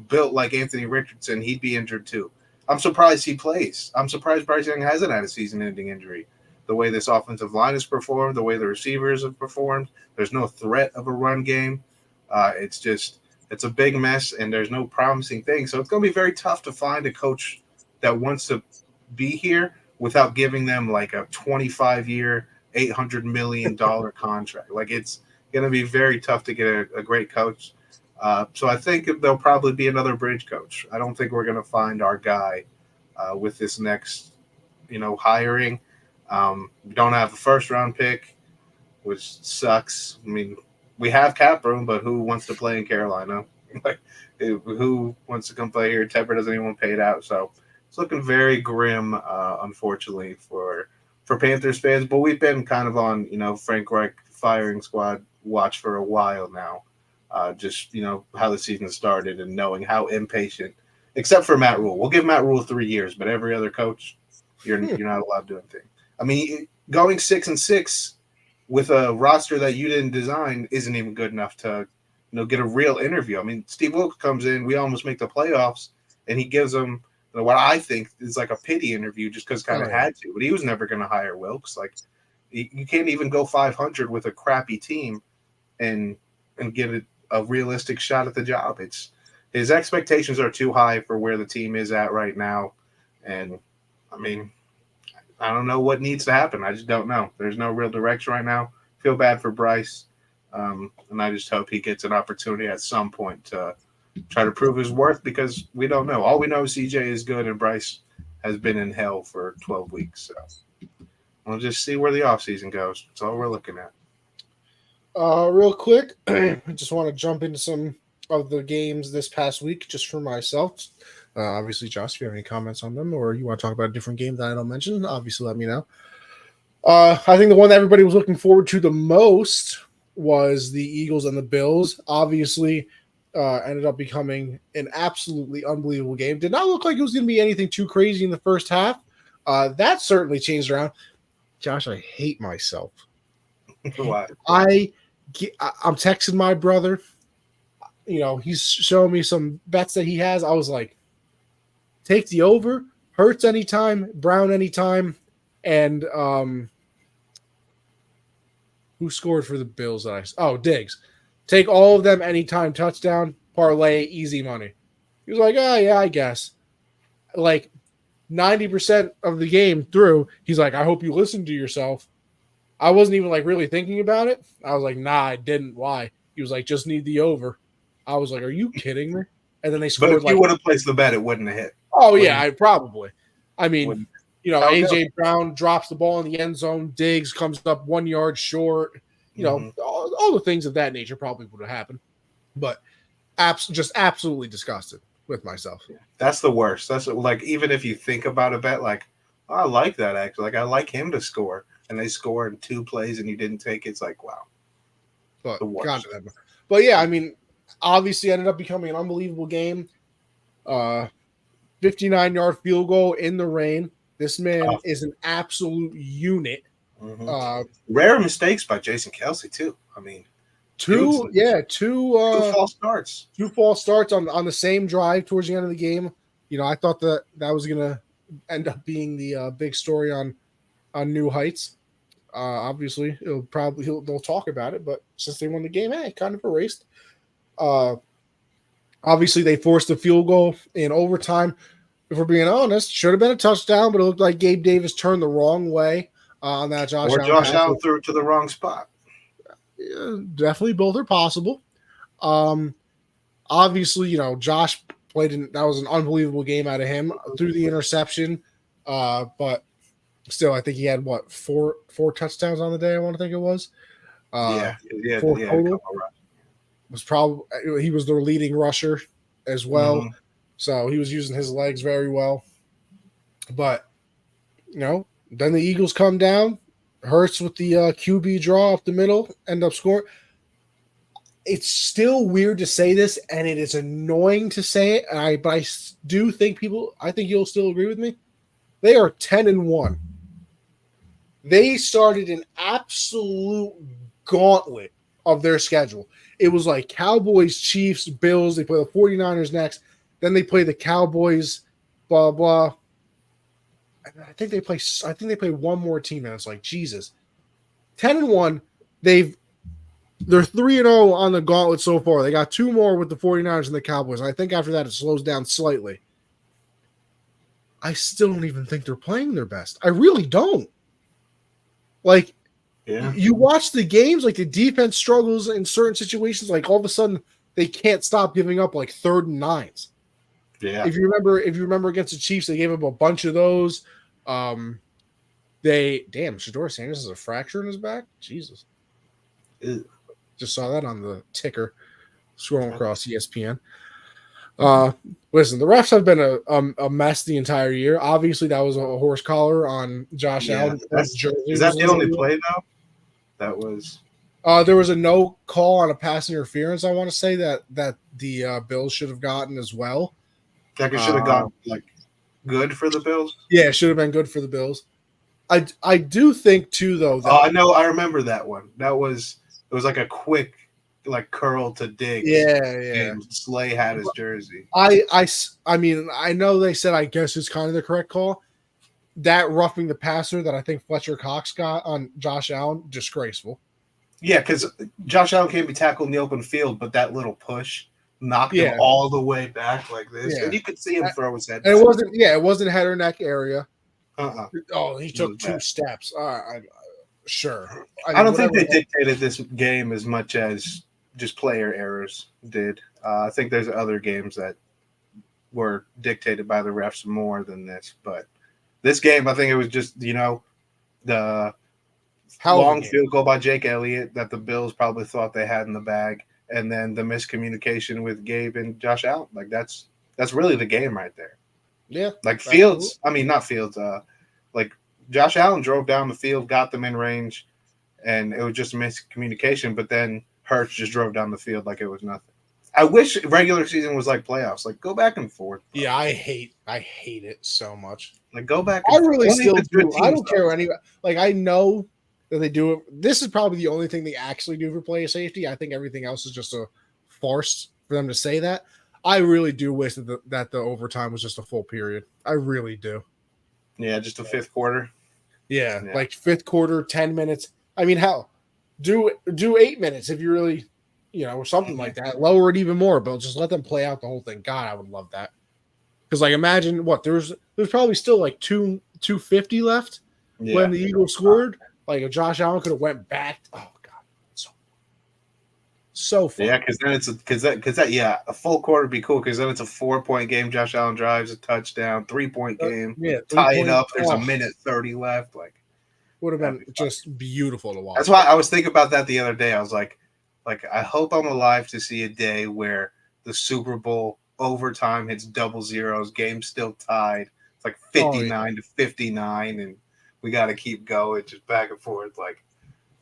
Speaker 2: built like Anthony Richardson, he'd be injured too. I'm surprised he plays. I'm surprised Bryce Young hasn't had a season-ending injury. The way this offensive line has performed, the way the receivers have performed, there's no threat of a run game. It's a big mess, and there's no promising thing. So it's going to be very tough to find a coach that wants to be here without giving them like a 25-year, $800 million contract. Like it's going to be very tough to get a great coach. So I think there'll probably be another bridge coach. I don't think we're going to find our guy with this next, hiring. We don't have a first-round pick, which sucks. I mean, we have cap room, but who wants to play in Carolina? Like, who wants to come play here? Tepper doesn't even pay it out. So it's looking very grim, unfortunately, for Panthers fans. But we've been kind of on, Frank Reich firing squad watch for a while now. Just, how the season started and knowing how impatient, except for Matt Rule. We'll give Matt Rule 3 years, but every other coach, you're not allowed to do anything. I mean, going 6-6 with a roster that you didn't design isn't even good enough to, get a real interview. I mean, Steve Wilkes comes in, we almost make the playoffs, and he gives them what I think is like a pity interview just because kind of had to. But he was never going to hire Wilkes. Like, you can't even go 500 with a crappy team and get a realistic shot at the job. His expectations are too high for where the team is at right now. And, I mean, I don't know what needs to happen. I just don't know. There's no real direction right now. Feel bad for Bryce. And I just hope he gets an opportunity at some point to try to prove his worth because we don't know. All we know is CJ is good and Bryce has been in hell for 12 weeks. So we'll just see where the offseason goes. That's all we're looking at.
Speaker 1: Real quick, I just want to jump into some of the games this past week just for myself. Obviously, Josh, if you have any comments on them or you want to talk about a different game that I don't mention, obviously let me know. I think the one that everybody was looking forward to the most was the Eagles and the Bills. Obviously, ended up becoming an absolutely unbelievable game. Did not look like it was going to be anything too crazy in the first half. That certainly changed around. Josh, I hate myself.
Speaker 2: Why?
Speaker 1: I'm texting my brother. He's showing me some bets that he has. I was like, take the over, Hurts anytime, Brown anytime, and who scored for the Bills? Diggs. Take all of them anytime touchdown, parlay, easy money. He was like, oh, yeah, I guess. Like 90% of the game through, he's like, I hope you listen to yourself. I wasn't even like really thinking about it. I was like, nah, I didn't. Why? He was like, just need the over. I was like, are you kidding me? And then they scored.
Speaker 2: But if you would have placed the bet, it wouldn't have hit.
Speaker 1: Oh, yeah, I probably. I mean, A.J.
Speaker 2: go.
Speaker 1: Brown drops the ball in the end zone. Diggs comes up 1 yard short. All the things of that nature probably would have happened. But just absolutely disgusted with myself.
Speaker 2: That's the worst. That's like, even if you think about a bet, like, oh, I like that actually. Like, I like him to score. And they score in 2 plays and you didn't take it. It's like, wow.
Speaker 1: But yeah, I mean, obviously ended up becoming an unbelievable game. 59-yard field goal in the rain. This man is an absolute unit.
Speaker 2: Mm-hmm. Rare mistakes by Jason Kelce too. I mean,
Speaker 1: two false
Speaker 2: starts.
Speaker 1: 2 false starts on the same drive towards the end of the game. I thought that was gonna end up being the big story on New Heights. Obviously, they'll talk about it, but since they won the game, kind of erased. Obviously, they forced a field goal in overtime. If we're being honest, should have been a touchdown, but it looked like Gabe Davis turned the wrong way. on that Josh
Speaker 2: Or
Speaker 1: Allen
Speaker 2: Josh
Speaker 1: pass.
Speaker 2: Allen threw it to the wrong spot.
Speaker 1: Yeah, definitely both are possible. Obviously, Josh that was an unbelievable game out of him through the interception. But still, I think he had four touchdowns on the day. I want to think it was.
Speaker 2: Yeah,
Speaker 1: Four total.
Speaker 2: Right.
Speaker 1: Was probably he was their leading rusher as well.
Speaker 2: Mm-hmm.
Speaker 1: So he was using his legs very well. But then the Eagles come down. Hurts with the QB draw up the middle, end up scoring. It's still weird to say this, and it is annoying to say it. But I do think I think you'll still agree with me. They are 10-1. They started an absolute gauntlet of their schedule. It was like Cowboys, Chiefs, Bills. They play the 49ers next. Then they play the Cowboys, blah, blah. I think they play one more team, and it's like, Jesus. 10-1. They're 3-0 on the gauntlet so far. They got two more with the 49ers and the Cowboys. And I think after that it slows down slightly. I still don't even think they're playing their best. I really don't. Like, you watch the games, like the defense struggles in certain situations. Like all of a sudden, they can't stop giving up like 3rd and 9s.
Speaker 2: Yeah.
Speaker 1: If you remember against the Chiefs, they gave up a bunch of those. Shador Sanders has a fracture in his back. Jesus.
Speaker 2: Ew.
Speaker 1: Just saw that on the ticker, scrolling across ESPN. Listen, the refs have been a mess the entire year. Obviously, that was a horse collar on Josh Allen.
Speaker 2: Is that the only play though? That was.
Speaker 1: There was a no call on a pass interference. I want to say that the Bills should have gotten as well.
Speaker 2: Like it should have gone good for the Bills.
Speaker 1: Yeah, it should have been good for the Bills. I do think too though.
Speaker 2: I know. I remember that one. It was like a quick curl to Diggs.
Speaker 1: Yeah.
Speaker 2: And Slay had his jersey.
Speaker 1: I mean, I know they said I guess it's kind of the correct call. That roughing the passer that I think Fletcher Cox got on Josh Allen, disgraceful.
Speaker 2: Yeah, because Josh Allen can't be tackled in the open field, but that little push knocked him all the way back like this, and you could see him throw his head.
Speaker 1: And it wasn't head or neck area.
Speaker 2: Oh,
Speaker 1: he took 2 steps. Sure.
Speaker 2: I don't think they dictated this game as much as just player errors did. I think there's other games that were dictated by the refs more than this, but this game, I think it was just, the long field goal by Jake Elliott that the Bills probably thought they had in the bag, and then the miscommunication with Gabe and Josh Allen. Like that's really the game right there.
Speaker 1: Yeah.
Speaker 2: Like Fields, I mean not Fields, like Josh Allen drove down the field, got them in range, and it was just a miscommunication, but then Hurts just drove down the field like it was nothing. I wish regular season was like playoffs. Like, go back and forth. Bro.
Speaker 1: Yeah, I hate it so much.
Speaker 2: Like, go back.
Speaker 1: I really still do. I don't care anyway. Like, I know that they do it. This is probably the only thing they actually do for player safety. I think everything else is just a farce for them to say that. I really do wish that the overtime was just a full period. I really do.
Speaker 2: Yeah, just a fifth quarter.
Speaker 1: Yeah, like fifth quarter, 10 minutes. I mean, hell, do 8 minutes if you really, or something like that. Lower it even more, but just let them play out the whole thing. God, I would love that. Because, like, imagine there's probably still like 250 left when the Eagles scored. Like, if Josh Allen could have went back. Oh God, so fun.
Speaker 2: Yeah, because then a full quarter would be cool because then it's a 4-point game. Josh Allen drives a touchdown, 3-point game. Tie it up. There's a minute 30 left. Like,
Speaker 1: would have been just beautiful to watch.
Speaker 2: That's why I was thinking about that the other day. I was like I hope I'm alive to see a day where the Super Bowl overtime hits double zeros, game's still tied. It's like 59 to 59, and we got to keep going, just back and forth. Like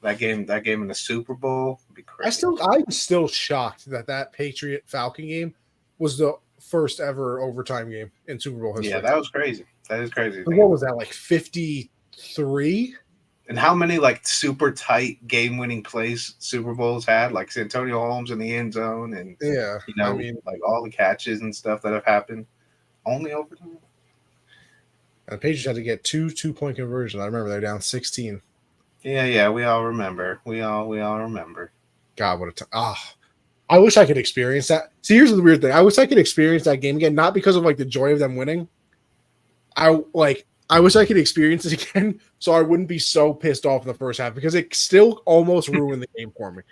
Speaker 2: that game in the Super Bowl would be crazy.
Speaker 1: I'm still shocked that Patriot Falcon game was the first ever overtime game in Super Bowl history.
Speaker 2: Yeah, that was crazy. That is crazy.
Speaker 1: What was that, like 53?
Speaker 2: And how many like super tight game-winning plays Super Bowls had, like Santonio Holmes in the end zone, and like all the catches and stuff that have happened, only overtime.
Speaker 1: And the Patriots had to get 2-point conversions. I remember they're down 16.
Speaker 2: Yeah, we all remember. We all remember.
Speaker 1: God, what a time! I wish I could experience that. See, here's the weird thing: I wish I could experience that game again, not because of like the joy of them winning. I I wish I could experience it again so I wouldn't be so pissed off in the first half because it still almost ruined the game for me.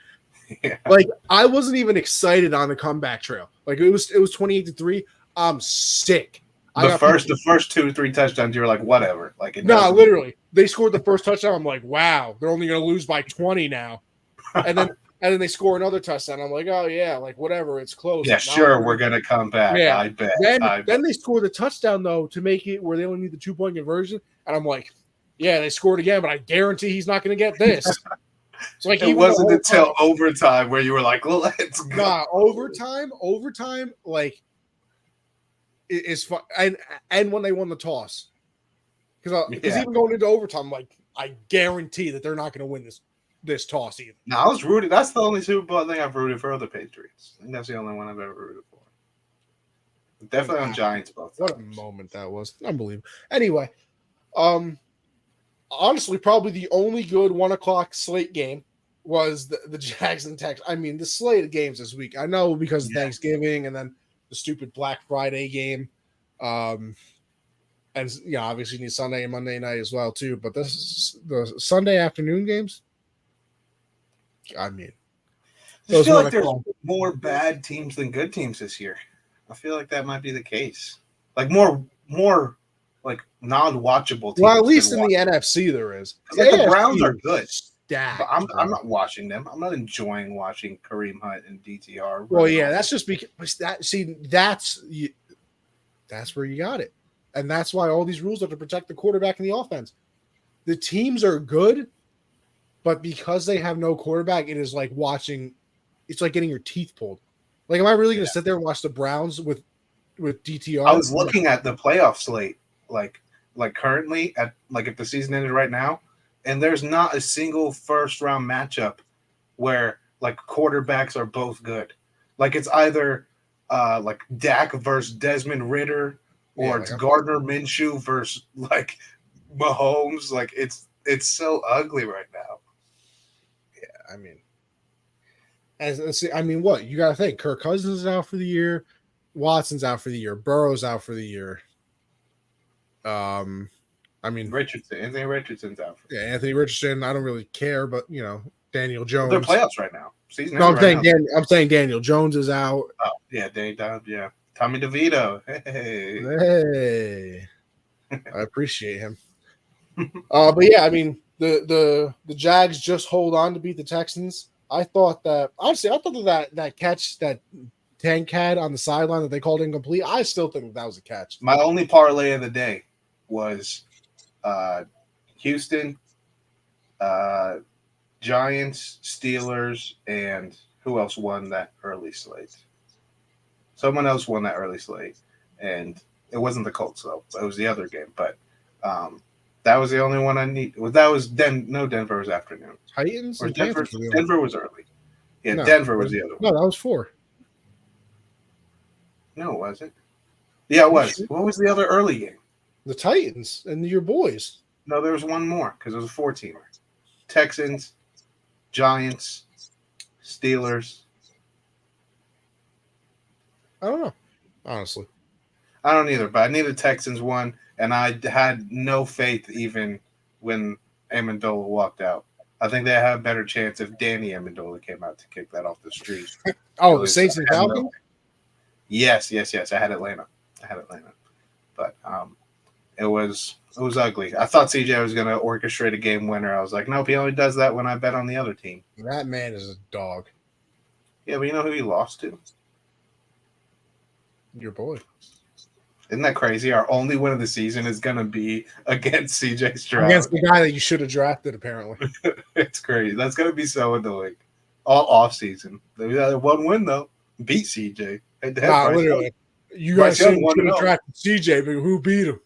Speaker 2: Yeah.
Speaker 1: Like I wasn't even excited on the comeback trail. Like it was 28-3. I'm sick.
Speaker 2: The first 2 or 3 touchdowns, you were like, whatever. Like
Speaker 1: literally. They scored the first touchdown. I'm like, wow, they're only gonna lose by 20 now. And then they score another touchdown. I'm like, oh yeah, like whatever, it's close.
Speaker 2: Yeah, sure, we're gonna come back.
Speaker 1: Yeah.
Speaker 2: I bet.
Speaker 1: Then they scored the touchdown though to make it where they only need the 2-point conversion. And I'm like, yeah, they scored again, but I guarantee he's not gonna get this. It's like
Speaker 2: it wasn't until overtime where you were like, well, let's go.
Speaker 1: Nah, overtime, like is fun. And when they won the toss. Because even going into overtime, like I guarantee that they're not going to win this toss either.
Speaker 2: No, I was rooted. That's the only Super Bowl thing I've rooted for the Patriots. I think that's the only one I've ever rooted for. Definitely on Giants both.
Speaker 1: What a moment that was. Unbelievable. Anyway, honestly, probably the only good 1:00 slate game was the Jags and Texans. I mean, the slate of games this week. I know because of Thanksgiving and then the stupid Black Friday game. And obviously you need Sunday and Monday night as well too. But this is the Sunday afternoon games. I mean,
Speaker 2: I feel like there's more bad teams than good teams this year. I feel like that might be the case. Like more like non-watchable teams.
Speaker 1: Well, at least in the NFC there is.
Speaker 2: Like the Browns are good.
Speaker 1: Stacked,
Speaker 2: but I'm not watching them. I'm not enjoying watching Kareem Hunt and DTR.
Speaker 1: Well, yeah, that's just because that's where you got it. And that's why all these rules are to protect the quarterback and the offense. The teams are good, but because they have no quarterback, it is like it's like getting your teeth pulled. Like, am I really going to sit there and watch the Browns with DTR?
Speaker 2: I was looking at the playoff slate, like currently at if the season ended right now, and there's not a single first round matchup where like quarterbacks are both good. Like it's either like Dak versus Desmond Ridder, or it's Gardner Minshew versus like Mahomes. Like it's so ugly right now.
Speaker 1: Yeah, I mean, what you got to think? Kirk Cousins is out for the year, Watson's out for the year, Burrow's out for the year. Anthony
Speaker 2: Richardson's out.
Speaker 1: Anthony Richardson. I don't really care, but Daniel Jones.
Speaker 2: They're playoffs right now.
Speaker 1: I'm saying Daniel Jones is out.
Speaker 2: Oh yeah, yeah. Tommy DeVito.
Speaker 1: Hey. I appreciate him. But yeah, I mean the Jags just hold on to beat the Texans. I thought that catch that Tank had on the sideline that they called incomplete, I still think that was a catch.
Speaker 2: My only parlay of the day was Houston, Giants, Steelers, and who else won that early slate? Someone else won that early slate, and it wasn't the Colts though. It was the other game, but that was the only one I need. Denver was afternoon.
Speaker 1: Titans
Speaker 2: or Denver was early. Yeah,
Speaker 1: no,
Speaker 2: Denver was the other one.
Speaker 1: No, that was 4.
Speaker 2: No, it wasn't. Yeah, it was. What was the other early game?
Speaker 1: The Titans and your boys.
Speaker 2: No, there was one more because it was a 4-teamer. Texans, Giants, Steelers.
Speaker 1: I don't know, honestly.
Speaker 2: I don't either, but I knew the Texans won, and I had no faith even when Amendola walked out. I think they had a better chance if Danny Amendola came out to kick that off the street.
Speaker 1: The Saints and Falcons?
Speaker 2: Yes. I had Atlanta. But it was ugly. I thought CJ was going to orchestrate a game winner. I was like, nope, he only does that when I bet on the other team.
Speaker 1: That man is a dog.
Speaker 2: Yeah, but you know who he lost to?
Speaker 1: Your boy.
Speaker 2: Isn't that crazy? Our only win of the season is going to be against CJ Stroud.
Speaker 1: Against the guy that you should have drafted, apparently.
Speaker 2: It's crazy. That's going to be so annoying. All off season. They had one win, though. Beat CJ.
Speaker 1: Literally. You guys should have drafted CJ, but who beat him?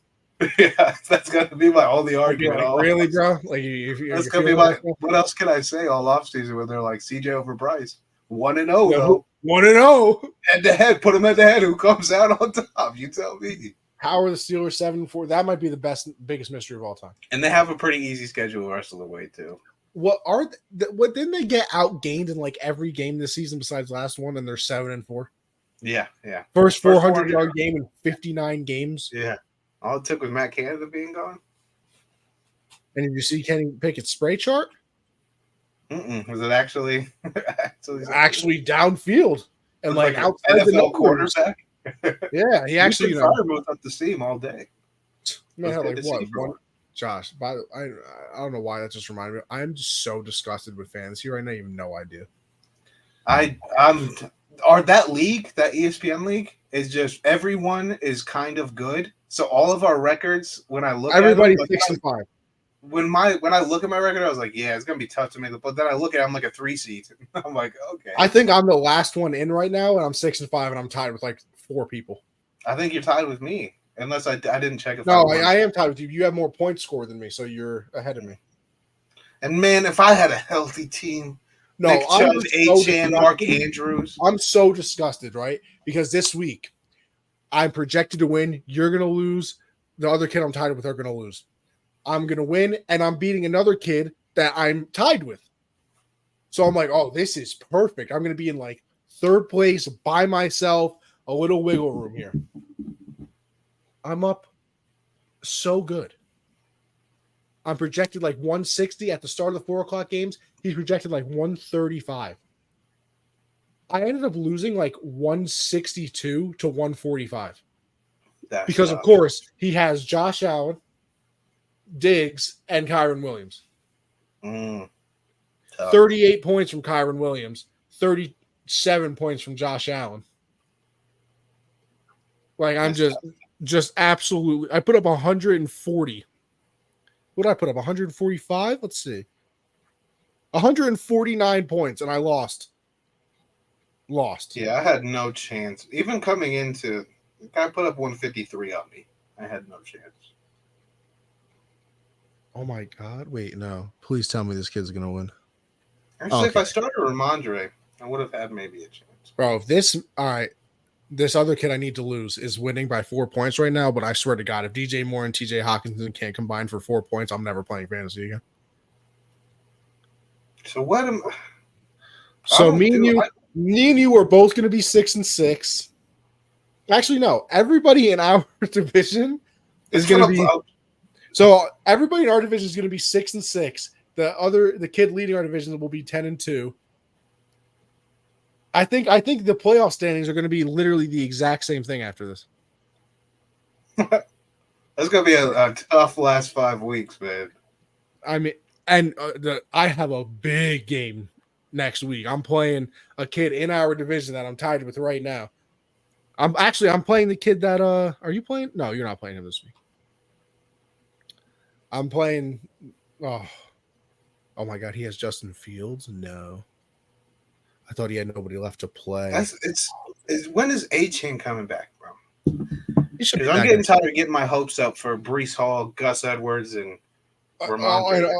Speaker 2: Yeah, that's going to be my only argument.
Speaker 1: Like, really, bro? Like,
Speaker 2: that's going to be my. What else can I say all off season when they're like CJ over Bryce? 1-0, though.
Speaker 1: 1-0.
Speaker 2: Head to head. Put them at the head. Who comes out on top? You tell me.
Speaker 1: How are the Steelers 7-4? That might be the biggest mystery of all time.
Speaker 2: And they have a pretty easy schedule the rest of the way, too.
Speaker 1: What didn't they get outgained in like every game this season besides last one, and they're 7-4?
Speaker 2: Yeah.
Speaker 1: First 400-yard game in 59 games.
Speaker 2: Yeah. All it took was Matt Canada being gone.
Speaker 1: And did you see Kenny Pickett's spray chart?
Speaker 2: Was it actually
Speaker 1: downfield and like
Speaker 2: an
Speaker 1: outside the
Speaker 2: NFL
Speaker 1: numbers?
Speaker 2: quarterback?
Speaker 1: Yeah, he actually
Speaker 2: Fire moved up to see him all day.
Speaker 1: Man, had like what one? Josh, by the I don't know why that just reminded me. I'm just so disgusted with fantasy right now. You have no idea.
Speaker 2: That league, that ESPN league, is just everyone is kind of good. So all of our records, when I look
Speaker 1: everybody's
Speaker 2: at them,
Speaker 1: 6-5.
Speaker 2: When I look at my record, I was like, yeah, it's gonna be tough to make it. But then I look at it, I'm like a 3 seed. I'm like, okay.
Speaker 1: I think I'm the last one in right now, and I'm 6-5, and I'm tied with like 4 people.
Speaker 2: I think you're tied with me, unless I didn't check it.
Speaker 1: No, I am tied with you. You have more points scored than me, so you're ahead of me.
Speaker 2: And man, if I had a healthy team,
Speaker 1: no,
Speaker 2: Nick Chubb, Achane, Mark Andrews.
Speaker 1: I'm so disgusted, right? Because this week I'm projected to win. You're gonna lose. The other kid I'm tied with are gonna lose. I'm gonna win, and I'm beating another kid that I'm tied with. So I'm like, oh, this is perfect. I'm gonna be in like third place by myself. A little wiggle room here. I'm up so good. I'm projected like 160 at the start of the 4 o'clock games. He's projected like 135. I ended up losing like 162 to 145. Because, of course, he has Josh Allen, Diggs, and Kyron Williams. 38 points from Kyron Williams, 37 points from Josh Allen. Like, I'm just absolutely – I put up 140. What did I put up? 145? Let's see. 149 points, and I lost.
Speaker 2: Yeah, I had no chance. Even coming into – the guy put up 153 on me. I had no chance.
Speaker 1: Oh, my God. Wait, no. Please tell me this kid's going to win.
Speaker 2: Actually, if I started Ramondre, I would have had maybe a chance.
Speaker 1: Bro, if this – all right. This other kid I need to lose is winning by 4 points right now, but I swear to God, if DJ Moore and TJ Hawkinson can't combine for 4 points, I'm never playing fantasy again.
Speaker 2: So what am
Speaker 1: So me and you are both going to be 6-6. Actually, no. Everybody in our division is going to be so everybody in our division is going to be 6-6. The kid leading our division will be 10-2. I think the playoff standings are going to be literally the exact same thing after this.
Speaker 2: That's going to be a tough last 5 weeks, man.
Speaker 1: I mean, and I have a big game next week. I'm playing a kid in our division that I'm tied with right now. I'm playing the kid that are you playing? No, you're not playing him this week. I'm playing oh my God, he has Justin Fields? No. I thought he had nobody left to play.
Speaker 2: When is Achane coming back, bro? Because I'm getting tired of getting my hopes up for Breece Hall, Gus Edwards, and Ramondre.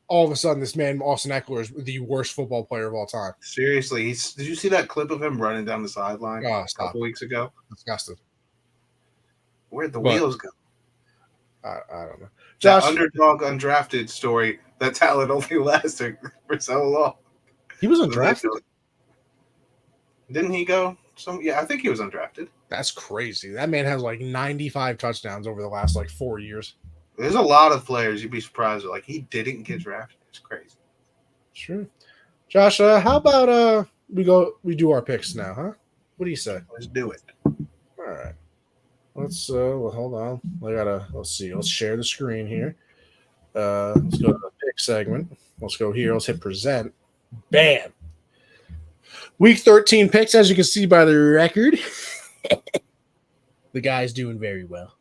Speaker 1: All of a sudden, this man Austin Eckler is the worst football player of all time.
Speaker 2: Seriously, did you see that clip of him running down the sideline a couple weeks ago?
Speaker 1: Disgusting.
Speaker 2: Where'd the wheels go?
Speaker 1: I don't know.
Speaker 2: Josh, that underdog undrafted story. That talent only lasted for so long.
Speaker 1: He was undrafted.
Speaker 2: Didn't he go? Yeah, I think he was undrafted.
Speaker 1: That's crazy. That man has like 95 touchdowns over the last like 4 years.
Speaker 2: There's a lot of players you'd be surprised with. Like, he didn't get drafted. It's crazy.
Speaker 1: Sure. Josh, how about we do our picks now, huh? What do you say?
Speaker 2: Let's do it.
Speaker 1: All right. Let's hold on. Let's see. Let's share the screen here. Let's go to the pick segment. Let's go here. Let's hit present. Bam. Week 13 picks, as you can see by the record. The guy's doing very well.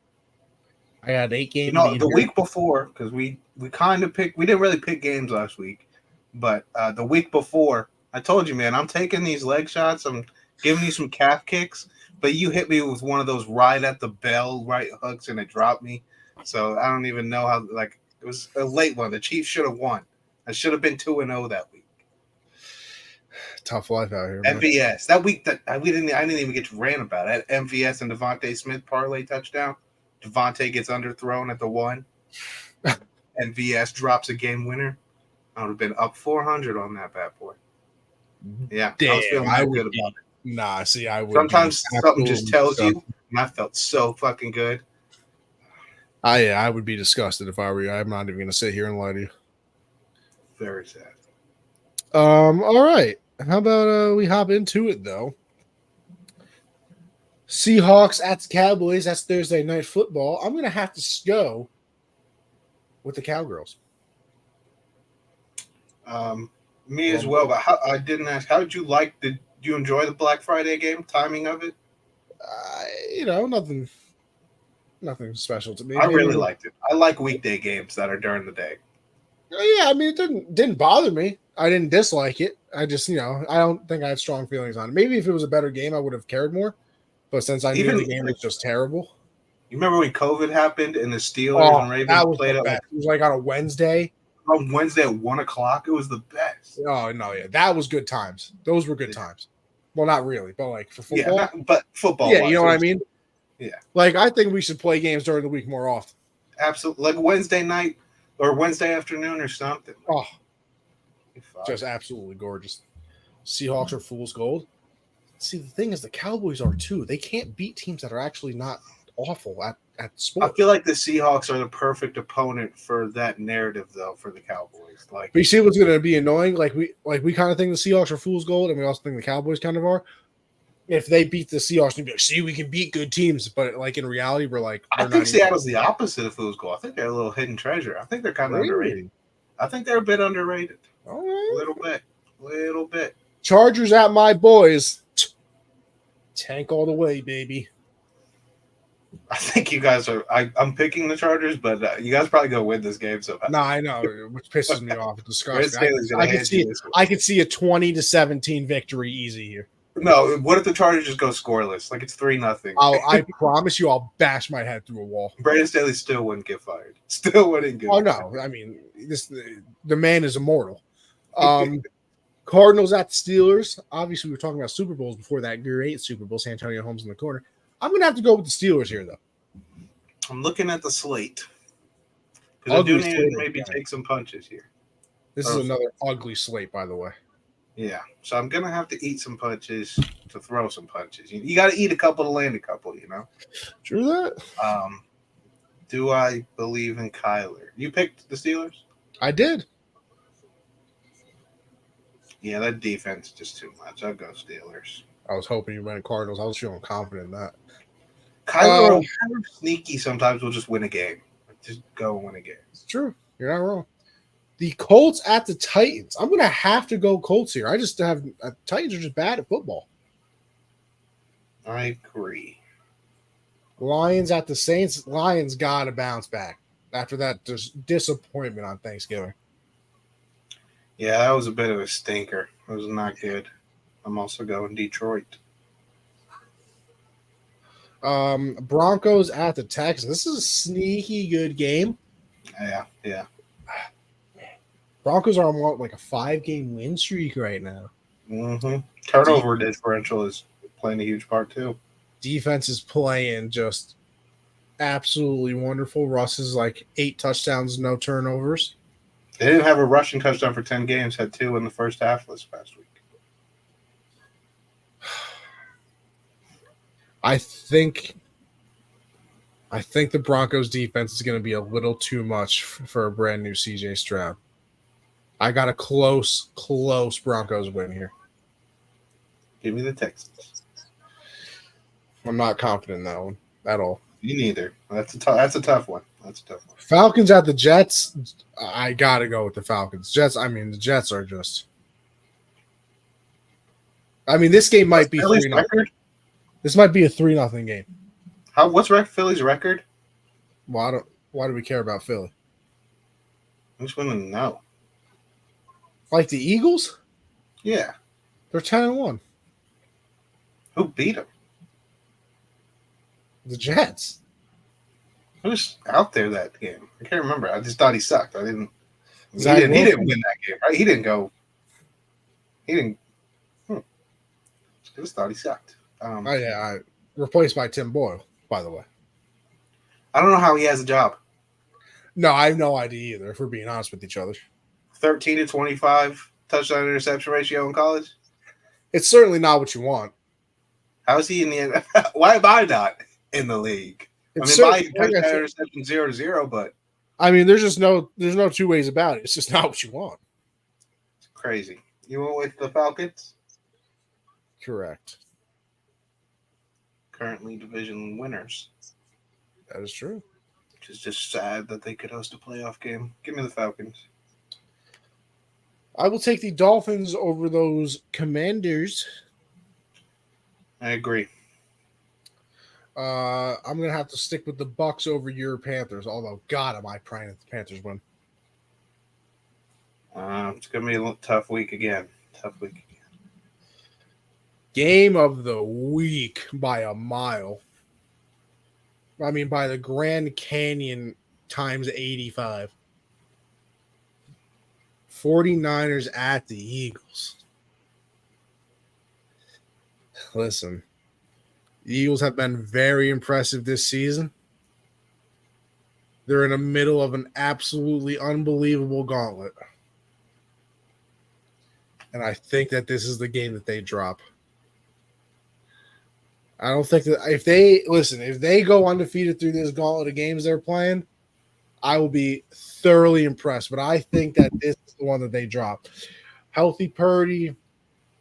Speaker 1: I got 8 games.
Speaker 2: The week before, because we kind of picked, we didn't really pick games last week, but the week before, I told you, man, I'm taking these leg shots. I'm giving you some calf kicks, but you hit me with one of those right at the bell right hooks, and it dropped me. So I don't even know how. Like, it was a late one. The Chiefs should have won. I should have been 2-0 that week.
Speaker 1: Tough life out here.
Speaker 2: MVS man. That week that I didn't even get to rant about it. MVS and Devontae Smith parlay touchdown. Devontae gets underthrown at the 1. MVS drops a game winner. I would have been up 400 on that bad boy. Yeah,
Speaker 1: damn,
Speaker 2: I was feeling good about it.
Speaker 1: Nah, see, I would.
Speaker 2: Sometimes something just tells you, and I felt so fucking good.
Speaker 1: I would be disgusted if I were you. I'm not even going to sit here and lie to you.
Speaker 2: Very sad.
Speaker 1: All right. How about we hop into it though? Seahawks at the Cowboys. That's Thursday night football. I'm going to have to go with the Cowgirls.
Speaker 2: Me as well. But I didn't ask. How did you like? Did you enjoy the Black Friday game? Timing of it?
Speaker 1: Nothing special to me.
Speaker 2: I really liked it. I like weekday games that are during the day.
Speaker 1: Yeah, I mean, it didn't bother me. I didn't dislike it. I just, I don't think I had strong feelings on it. Maybe if it was a better game, I would have cared more. But since I knew the game was just terrible.
Speaker 2: You remember when COVID happened and the Steelers and Ravens played
Speaker 1: it? It was like on a Wednesday.
Speaker 2: On Wednesday at 1:00, it was the best.
Speaker 1: Oh no, yeah, that was good times. Those were good times. Well, not really, but like for football.
Speaker 2: Yeah, but football.
Speaker 1: Yeah, you know what I mean.
Speaker 2: Yeah,
Speaker 1: like I think we should play games during the week more often.
Speaker 2: Absolutely, like Wednesday night or Wednesday afternoon or something.
Speaker 1: Oh, just absolutely gorgeous. Seahawks are fool's gold. See, the thing is, the Cowboys are too. They can't beat teams that are actually not awful at sports.
Speaker 2: I feel like the Seahawks are the perfect opponent for that narrative, though, for the Cowboys. Like,
Speaker 1: but you see what's going to be annoying? Like we kind of think the Seahawks are fool's gold, and we also think the Cowboys kind of are. If they beat the Seahawks, we'd be like, see, we can beat good teams. But like in reality, we're like,
Speaker 2: I think Seattle's the opposite of fool's gold. I think they're a little hidden treasure. I think they're kind of underrated. I think they're a bit underrated.
Speaker 1: All right.
Speaker 2: A little bit.
Speaker 1: Chargers at my boys. Tank all the way, baby.
Speaker 2: I think you guys are. I'm picking the Chargers, but you guys probably go win this game. So
Speaker 1: no, I know, which pisses me off. It's disgusting. I could see a 20-17 victory easy here.
Speaker 2: No, what if the Chargers just go scoreless? Like it's 3-0.
Speaker 1: I promise you, I'll bash my head through a wall.
Speaker 2: Brandon Staley still wouldn't get fired. Still wouldn't get.
Speaker 1: Oh no, I mean the man is immortal. Cardinals at the Steelers. Obviously, we were talking about Super Bowls before that. Great Super Bowl. Santonio Holmes in the corner. I'm going to have to go with the Steelers here, though.
Speaker 2: I'm looking at the slate. Because I do need to maybe take some punches here.
Speaker 1: This is another ugly slate, by the way.
Speaker 2: Yeah. So I'm going to have to eat some punches to throw some punches. You got to eat a couple to land a couple,
Speaker 1: True that.
Speaker 2: Do I believe in Kyler? You picked the Steelers?
Speaker 1: I did.
Speaker 2: Yeah, that defense is just too much. I'll go Steelers.
Speaker 1: I was hoping you went Cardinals. I was feeling confident in that.
Speaker 2: Kyler sneaky sometimes will just win a game. Just go and win a game.
Speaker 1: It's true. You're not wrong. The Colts at the Titans. I'm going to have to go Colts here. I just have Titans are just bad at football.
Speaker 2: I agree.
Speaker 1: Lions at the Saints. Lions got to bounce back after that disappointment on Thanksgiving.
Speaker 2: Yeah, that was a bit of a stinker. It was not good. I'm also going Detroit.
Speaker 1: Broncos at the Texans. This is a sneaky good game.
Speaker 2: Yeah.
Speaker 1: Broncos are on like a 5-game win streak right now.
Speaker 2: Mm-hmm. Turnover differential is playing a huge part too.
Speaker 1: Defense is playing just absolutely wonderful. Russ is like 8 touchdowns, no turnovers.
Speaker 2: They didn't have a rushing touchdown for 10 games. Had 2 in the first half this past week.
Speaker 1: I think the Broncos defense is going to be a little too much for a brand new CJ Stroud. I got a close Broncos win here.
Speaker 2: Give me the Texans.
Speaker 1: I'm not confident in that one at all.
Speaker 2: Me neither. That's a tough one.
Speaker 1: Falcons at the Jets. I got to go with the Falcons. The Jets are just. This game might be 3-0. This might be a 3-0 game.
Speaker 2: What's Philly's record?
Speaker 1: Why do we care about Philly?
Speaker 2: I just want to know.
Speaker 1: Like the Eagles?
Speaker 2: Yeah.
Speaker 1: They're 10-1.
Speaker 2: Who beat them?
Speaker 1: The Jets.
Speaker 2: Who was out there that game? I can't remember. I just thought he sucked. He didn't win that game, right? He didn't go. I just thought he sucked.
Speaker 1: I replaced by Tim Boyle, by the way.
Speaker 2: I don't know how he has a job.
Speaker 1: No, I have no idea either, if we're being honest with each other.
Speaker 2: 13-25 touchdown interception ratio in college?
Speaker 1: It's certainly not what you want.
Speaker 2: How is he in the NFL? Why am I not in the league?
Speaker 1: It's
Speaker 2: my
Speaker 1: like I
Speaker 2: touchdown
Speaker 1: said,
Speaker 2: interception 0-0, but
Speaker 1: I mean, there's no two ways about it. It's just not what you want.
Speaker 2: it's crazy. You went with the Falcons,
Speaker 1: Correct.
Speaker 2: currently division winners,
Speaker 1: That is true.
Speaker 2: which is just sad that they could host a playoff game. Give me the Falcons.
Speaker 1: I will take the Dolphins over those Commanders.
Speaker 2: I agree.
Speaker 1: I'm gonna have to stick with the Bucks over your Panthers. Although, God, am I praying that the Panthers win?
Speaker 2: It's gonna be a tough week again. Tough week again.
Speaker 1: Game of the week by a mile. I mean, by the Grand Canyon times 85. 49ers at the Eagles. Listen, the Eagles have been very impressive this season. They're in the middle of an absolutely unbelievable gauntlet. And I think that this is the game that they drop. I don't think that if they go undefeated through this gauntlet of games they're playing, I will be thoroughly impressed. But I think that this is the one that they drop. Healthy Purdy,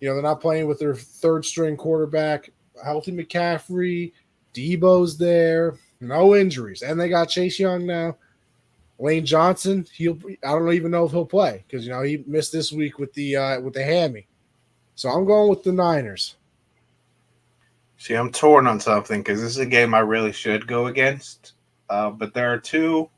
Speaker 1: they're not playing with their third string quarterback. Healthy McCaffrey, Debo's there, no injuries, and they got Chase Young now. Lane Johnson, I don't even know if he'll play because he missed this week with the hammy. So I'm going with the Niners.
Speaker 2: See, I'm torn on something because this is a game I really should go against. But there are two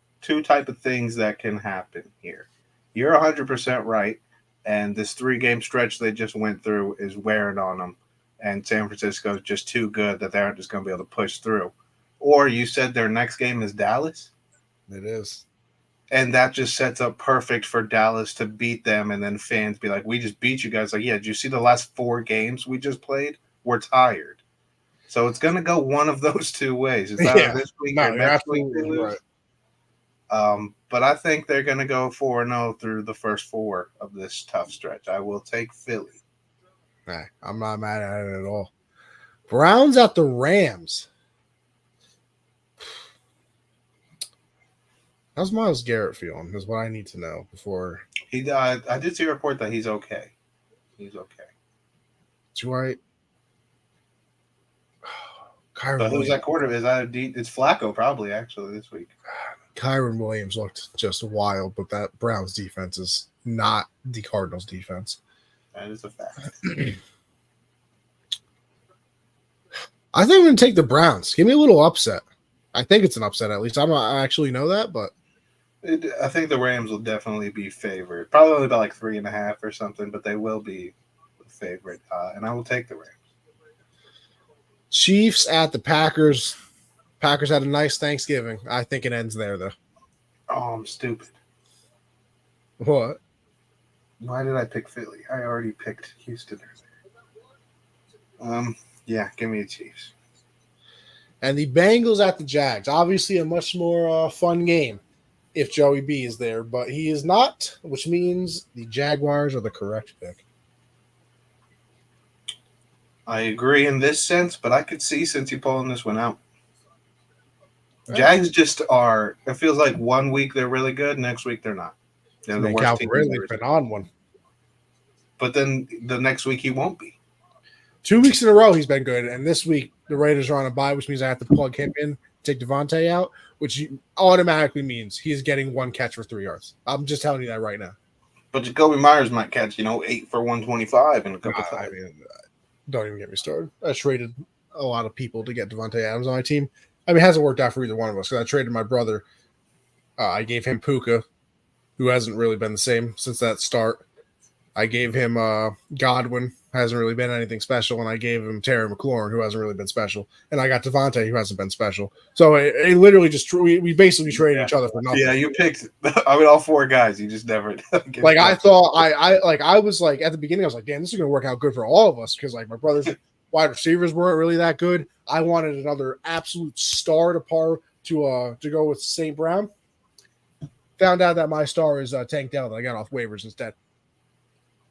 Speaker 2: type of things that can happen here. You're 100% right, and this 3-game stretch they just went through is wearing on them, and San Francisco is just too good that they aren't just going to be able to push through. Or you said their next game is Dallas?
Speaker 1: It is.
Speaker 2: And that just sets up perfect for Dallas to beat them, and then fans be like, we just beat you guys. Like, yeah, did you see the last 4 games we just played? We're tired. So it's going to go one of those two ways. It's either this week or next week they lose. Right. But I think they're going to go 4-0 through the first 4 of this tough stretch. I will take Philly.
Speaker 1: Nah, I'm not mad at it at all. Browns at the Rams. How's Myles Garrett feeling? Is what I need to know before.
Speaker 2: I did see a report that he's okay. He's okay.
Speaker 1: Do I?
Speaker 2: But who's that quarterback? Is that it's Flacco probably actually this week.
Speaker 1: Kyron Williams looked just wild, but that Browns defense is not the Cardinals defense.
Speaker 2: That is a fact.
Speaker 1: I think I'm going to take the Browns. Give me a little upset. I think it's an upset at least. I don't actually know that, but
Speaker 2: I think the Rams will definitely be favored. Probably only about like 3.5 or something, but they will be the favorite. And I will take the Rams.
Speaker 1: Chiefs at the Packers. Packers had a nice Thanksgiving. I think it ends there, though.
Speaker 2: Oh, I'm stupid.
Speaker 1: What?
Speaker 2: Why did I pick Philly? I already picked Houston. Yeah, give me the Chiefs.
Speaker 1: And the Bengals at the Jags. Obviously a much more fun game if Joey B is there, but he is not, which means the Jaguars are the correct pick.
Speaker 2: I agree in this sense, but I could see since you're pulling this one out. Jags just are. It feels like one week they're really good, next week they're not. They're the worst team.
Speaker 1: Calvin been on one,
Speaker 2: but then the next week he won't be.
Speaker 1: 2 weeks in a row he's been good, and this week the Raiders are on a bye, which means I have to plug him in, take Devontae out, which automatically means he's getting 1 catch for 3 yards. I'm just telling you that right now.
Speaker 2: But Jacoby Myers might catch 8 for 125 in a couple times.
Speaker 1: I mean, don't even get me started. I traded a lot of people to get Devontae Adams on my team. I mean, it hasn't worked out for either one of us because I traded my brother. I gave him Puka, who hasn't really been the same since that start. I gave him Godwin, hasn't really been anything special, and I gave him Terry McLaurin, who hasn't really been special, and I got Devontae, who hasn't been special. So it literally just we basically traded each other for nothing.
Speaker 2: Yeah, you picked. I mean, all 4 guys. You just never.
Speaker 1: Like I thought, I was like at the beginning, I was like, damn, this is gonna work out good for all of us because like my brother's wide receivers weren't really that good. I wanted another absolute star to go with St. Brown. Found out that my star is Tank Dell that I got off waivers instead.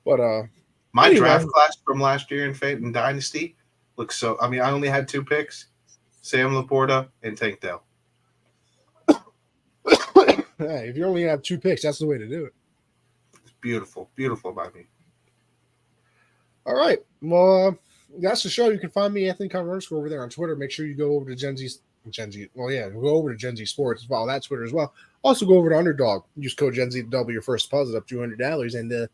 Speaker 1: But
Speaker 2: my draft class from last year in Dynasty looks so. I mean, I only had 2 picks: Sam Laporta and Tank Dell.
Speaker 1: Hey, if you only have 2 picks, that's the way to do it.
Speaker 2: It's beautiful, beautiful by me.
Speaker 1: All right. Well, that's the show. You can find me, Anthony Converse, over there on Twitter. Make sure you go over to Gen Z. Well, yeah, go over to Gen Z Sports. Follow that Twitter as well. Also, go over to Underdog. Use code Gen Z to double your first deposit up $200 and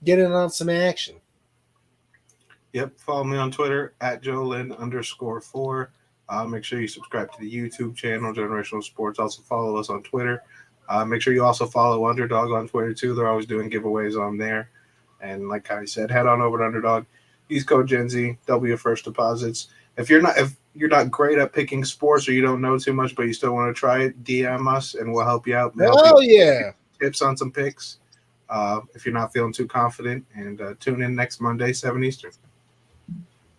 Speaker 1: get in on some action.
Speaker 2: Yep. Follow me on Twitter at Jolin_4. Make sure you subscribe to the YouTube channel, Generational Sports. Also follow us on Twitter. Make sure you also follow Underdog on Twitter too. They're always doing giveaways on there. And like I said, head on over to Underdog. Use code Gen Z, double your first deposits. If you're not great at picking sports or you don't know too much, but you still want to try it, DM us and we'll help you out.
Speaker 1: Oh yeah,
Speaker 2: tips on some picks. If you're not feeling too confident, and tune in next Monday, 7 Eastern.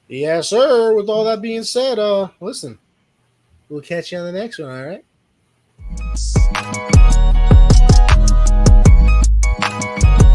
Speaker 1: Yes, sir. With all that being said, listen, we'll catch you on the next one. All right.